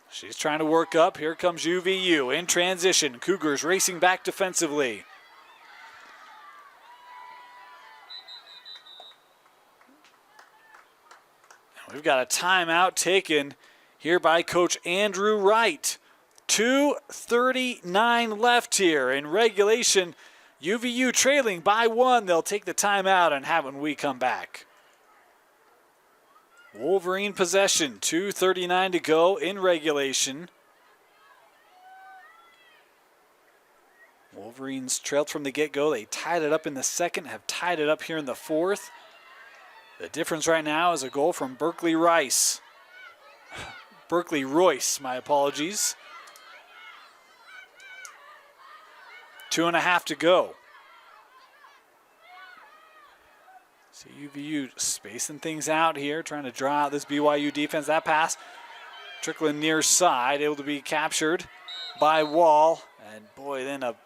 She's trying to work up. Here comes UVU in transition. Cougars racing back defensively. We've got a timeout taken here by Coach Andrew Wright. 2:39 left here in regulation. UVU trailing by 1. They'll take the timeout and have when we come back. Wolverine possession. 2:39 to go in regulation. Wolverines trailed from the get-go. They tied it up in the second, have tied it up here in the fourth. The difference right now is a goal from Berkeley Royce, my apologies. 2.5 to go. So UVU spacing things out here, trying to draw out this BYU defense. That pass trickling near side, able to be captured by Wall. And boy, then a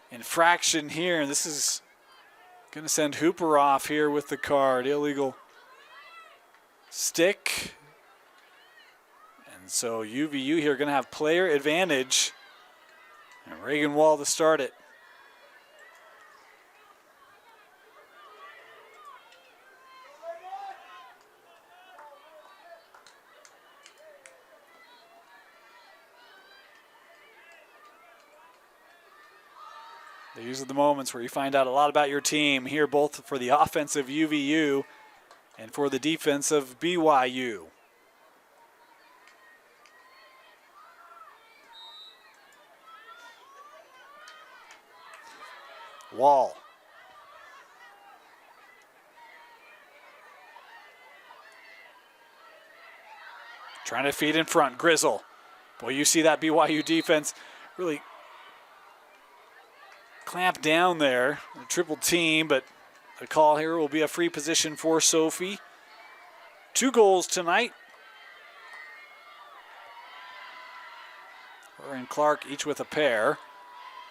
infraction here. And this is going to send Hooper off here with the card. Illegal stick. And so UVU here going to have player advantage. And Reagan Wall to start it. These are the moments where you find out a lot about your team here, both for the offense of UVU and for the defense of BYU. Wall. Trying to feed in front. Grizzle. Boy, you see that BYU defense really clamp down there. A triple team, but the call here will be a free position for Sophie. 2 goals tonight. Her and Clark each with a pair.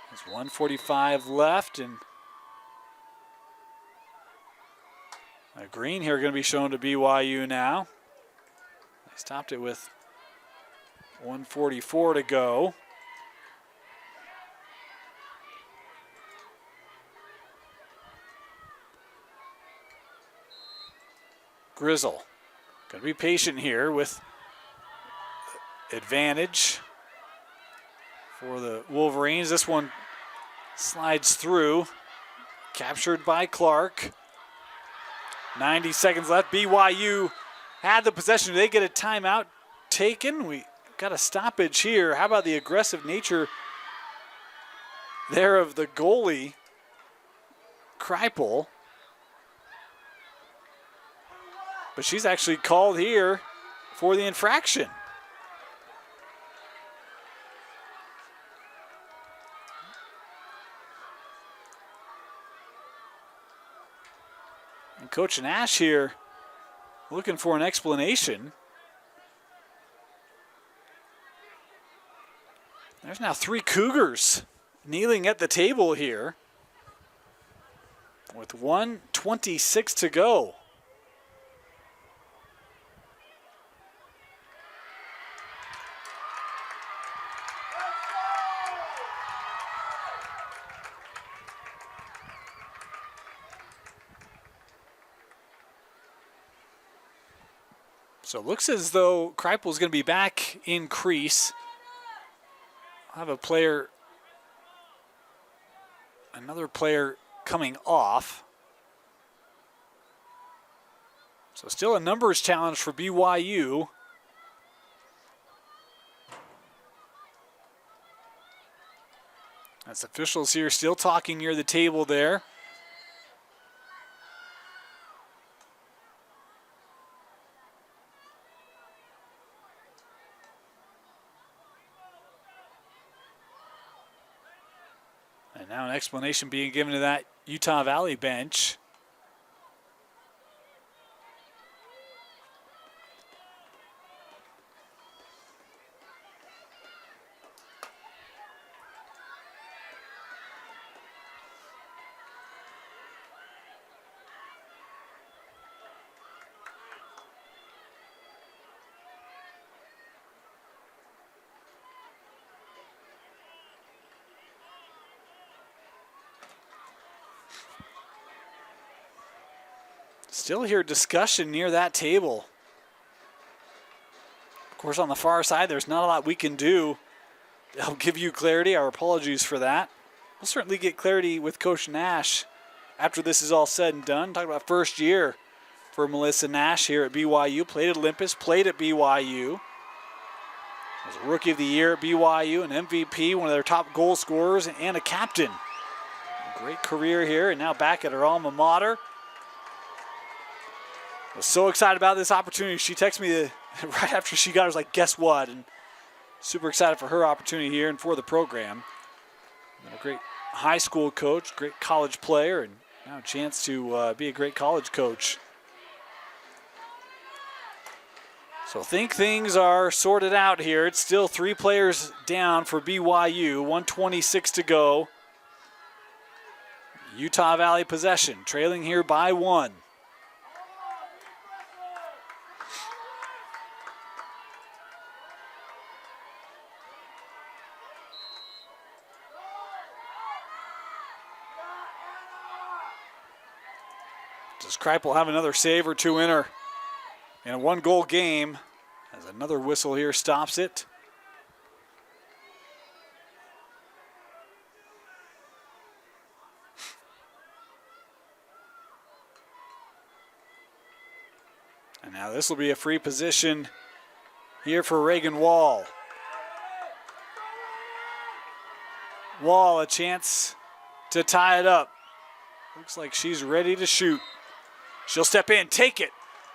There's 1:45 left, and a green here going to be shown to BYU now. Stopped it with 1:44 to go. Grizzle. Got to be patient here with advantage for the Wolverines. This one slides through. Captured by Clark. 90 seconds left. BYU had the possession. Do they get a timeout taken? We got a stoppage here. How about the aggressive nature there of the goalie, Kreipel? But she's actually called here for the infraction. And Coach Nash here looking for an explanation. There's now 3 Cougars kneeling at the table here with 1:26 to go. So it looks as though Kreipel is going to be back in crease. I'll have another player coming off. So still a numbers challenge for BYU. As officials here still talking near the table there. And now an explanation being given to that Utah Valley bench. Still hear discussion near that table. Of course, on the far side, there's not a lot we can do to help give you clarity. Our apologies for that. We'll certainly get clarity with Coach Nash after this is all said and done. Talking about first year for Melissa Nash here at BYU. Played at Olympus, played at BYU. Was a Rookie of the Year at BYU, an MVP, one of their top goal scorers, and a captain. A great career here, and now back at her alma mater. Was so excited about this opportunity. She texted me right after she got it. I was like, guess what? And super excited for her opportunity here and for the program. And a great high school coach, great college player, and now a chance to be a great college coach. So I think things are sorted out here. It's still 3 players down for BYU, 1:26 to go. Utah Valley possession, trailing here by 1. Does Kreipel have another save or two in her in a 1-goal game? As another whistle here stops it. And now this will be a free position here for Reagan Wall. Wall, a chance to tie it up. Looks like she's ready to shoot. She'll step in, take it.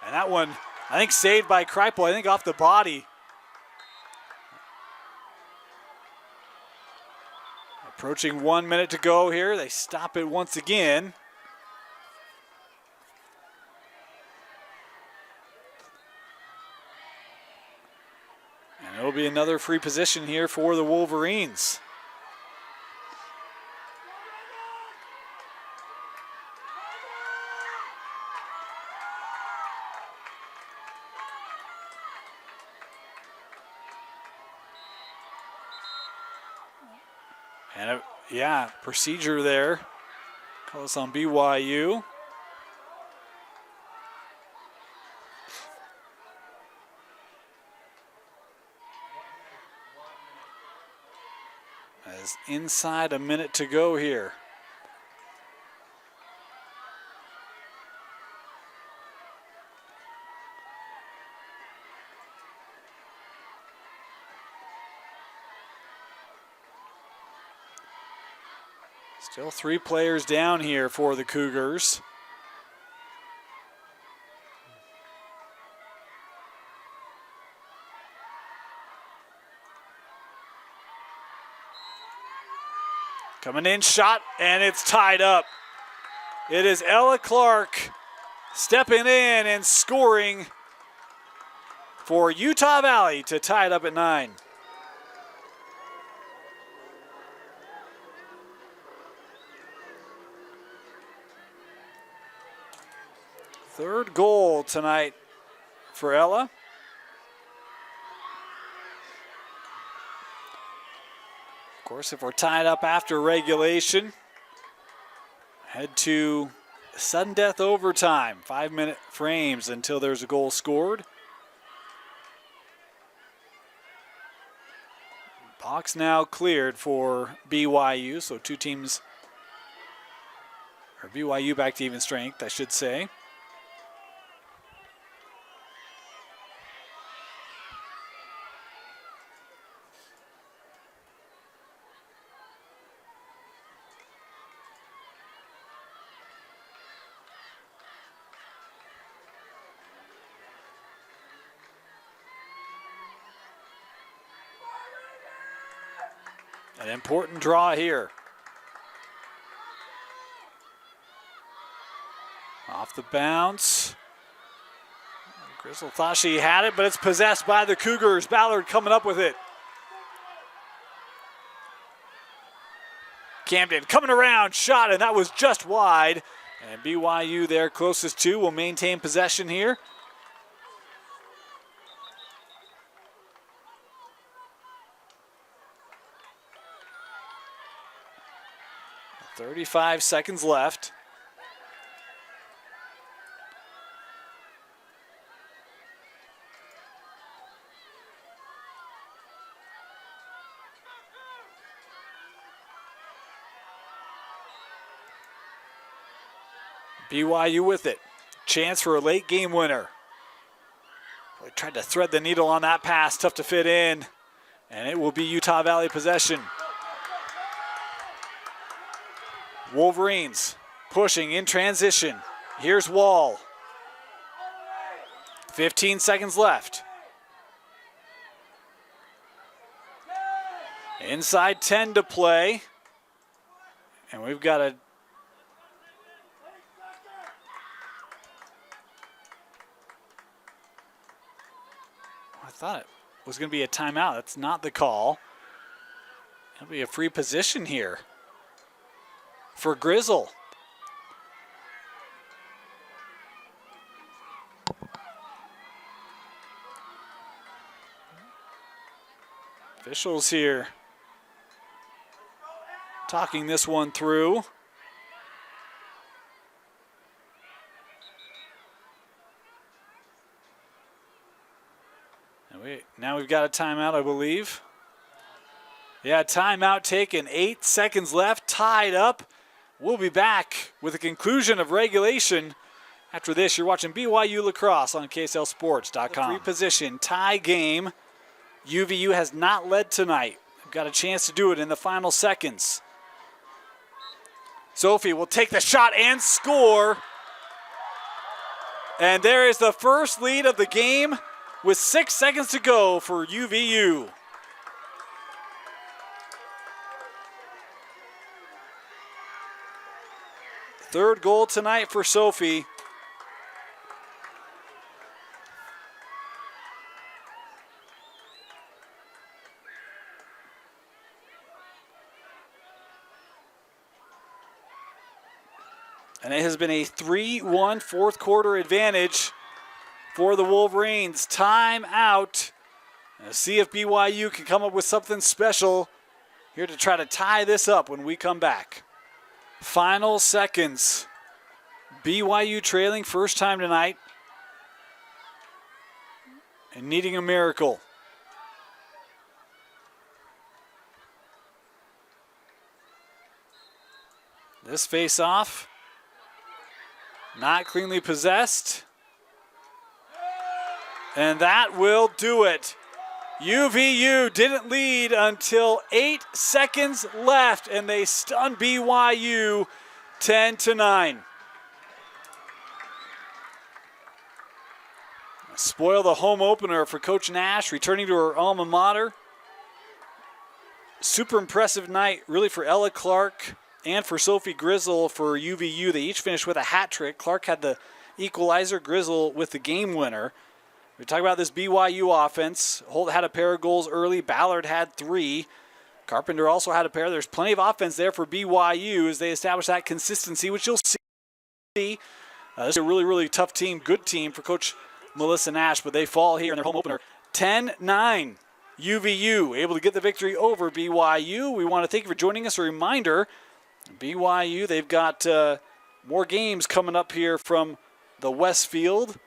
And that one, I think, saved by Kreipel, I think off the body. Approaching 1 minute to go here. They stop it once again. And it'll be another free position here for the Wolverines. And procedure there. Call us on BYU. As inside a minute to go here. Still 3 players down here for the Cougars. Coming in, shot, and it's tied up. It is Ella Clark stepping in and scoring for Utah Valley to tie it up at 9. Third goal tonight for Ella. Of course, if we're tied up after regulation, head to sudden death overtime. 5-minute frames until there's a goal scored. Box now cleared for BYU, so 2 teams, or BYU back to even strength, I should say. An important draw here. Off the bounce. Grizzle thought she had it, but it's possessed by the Cougars. Ballard coming up with it. Camden coming around, shot, and that was just wide. And BYU there closest to will maintain possession here. 35 seconds left. BYU with it. Chance for a late game winner. They tried to thread the needle on that pass. Tough to fit in. And it will be Utah Valley possession. Wolverines pushing in transition. Here's Wall. 15 seconds left. Inside 10 to play. And we've got a I thought it was going to be a timeout. That's not the call. It'll be a free position here for Grizzle. Officials here talking this one through. Now we've got a timeout, I believe. Yeah, timeout taken. 8 seconds left, tied up. We'll be back with the conclusion of regulation. After this, you're watching BYU Lacrosse on KSLSports.com. Free position, tie game. UVU has not led tonight. We've got a chance to do it in the final seconds. Sophie will take the shot and score. And there is the first lead of the game with 6 seconds to go for UVU. Third goal tonight for Sophie. And it has been a 3-1 fourth quarter advantage for the Wolverines. Time out. Let's see if BYU can come up with something special here to try to tie this up when we come back. Final seconds. BYU trailing first time tonight and needing a miracle. This face-off, not cleanly possessed. And that will do it. UVU didn't lead until 8 seconds left, and they stun BYU 10-9. Spoil the home opener for Coach Nash, returning to her alma mater. Super impressive night, really, for Ella Clark and for Sophie Grizzle for UVU. They each finished with a hat trick. Clark had the equalizer, Grizzle with the game winner. We talk about this BYU offense. Holt had a pair of goals early. Ballard had 3. Carpenter also had a pair. There's plenty of offense there for BYU as they establish that consistency, which you'll see. This is a really, really tough team, good team for Coach Melissa Nash, but they fall here in their home opener. 10-9. UVU able to get the victory over BYU. We want to thank you for joining us. A reminder, BYU, they've got more games coming up here from the Westfield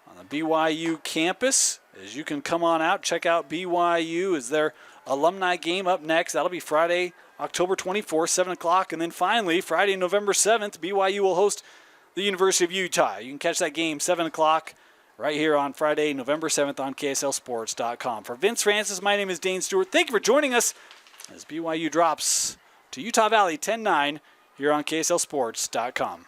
on the BYU campus. As you can come on out, check out BYU as their alumni game up next. That'll be Friday, October 24th, 7 o'clock. And then finally, Friday, November 7th, BYU will host the University of Utah. You can catch that game 7 o'clock right here on Friday, November 7th on KSLSports.com. For Vince Francis, my name is Dane Stewart. Thank you for joining us as BYU drops to Utah Valley 10-9 here on KSLSports.com.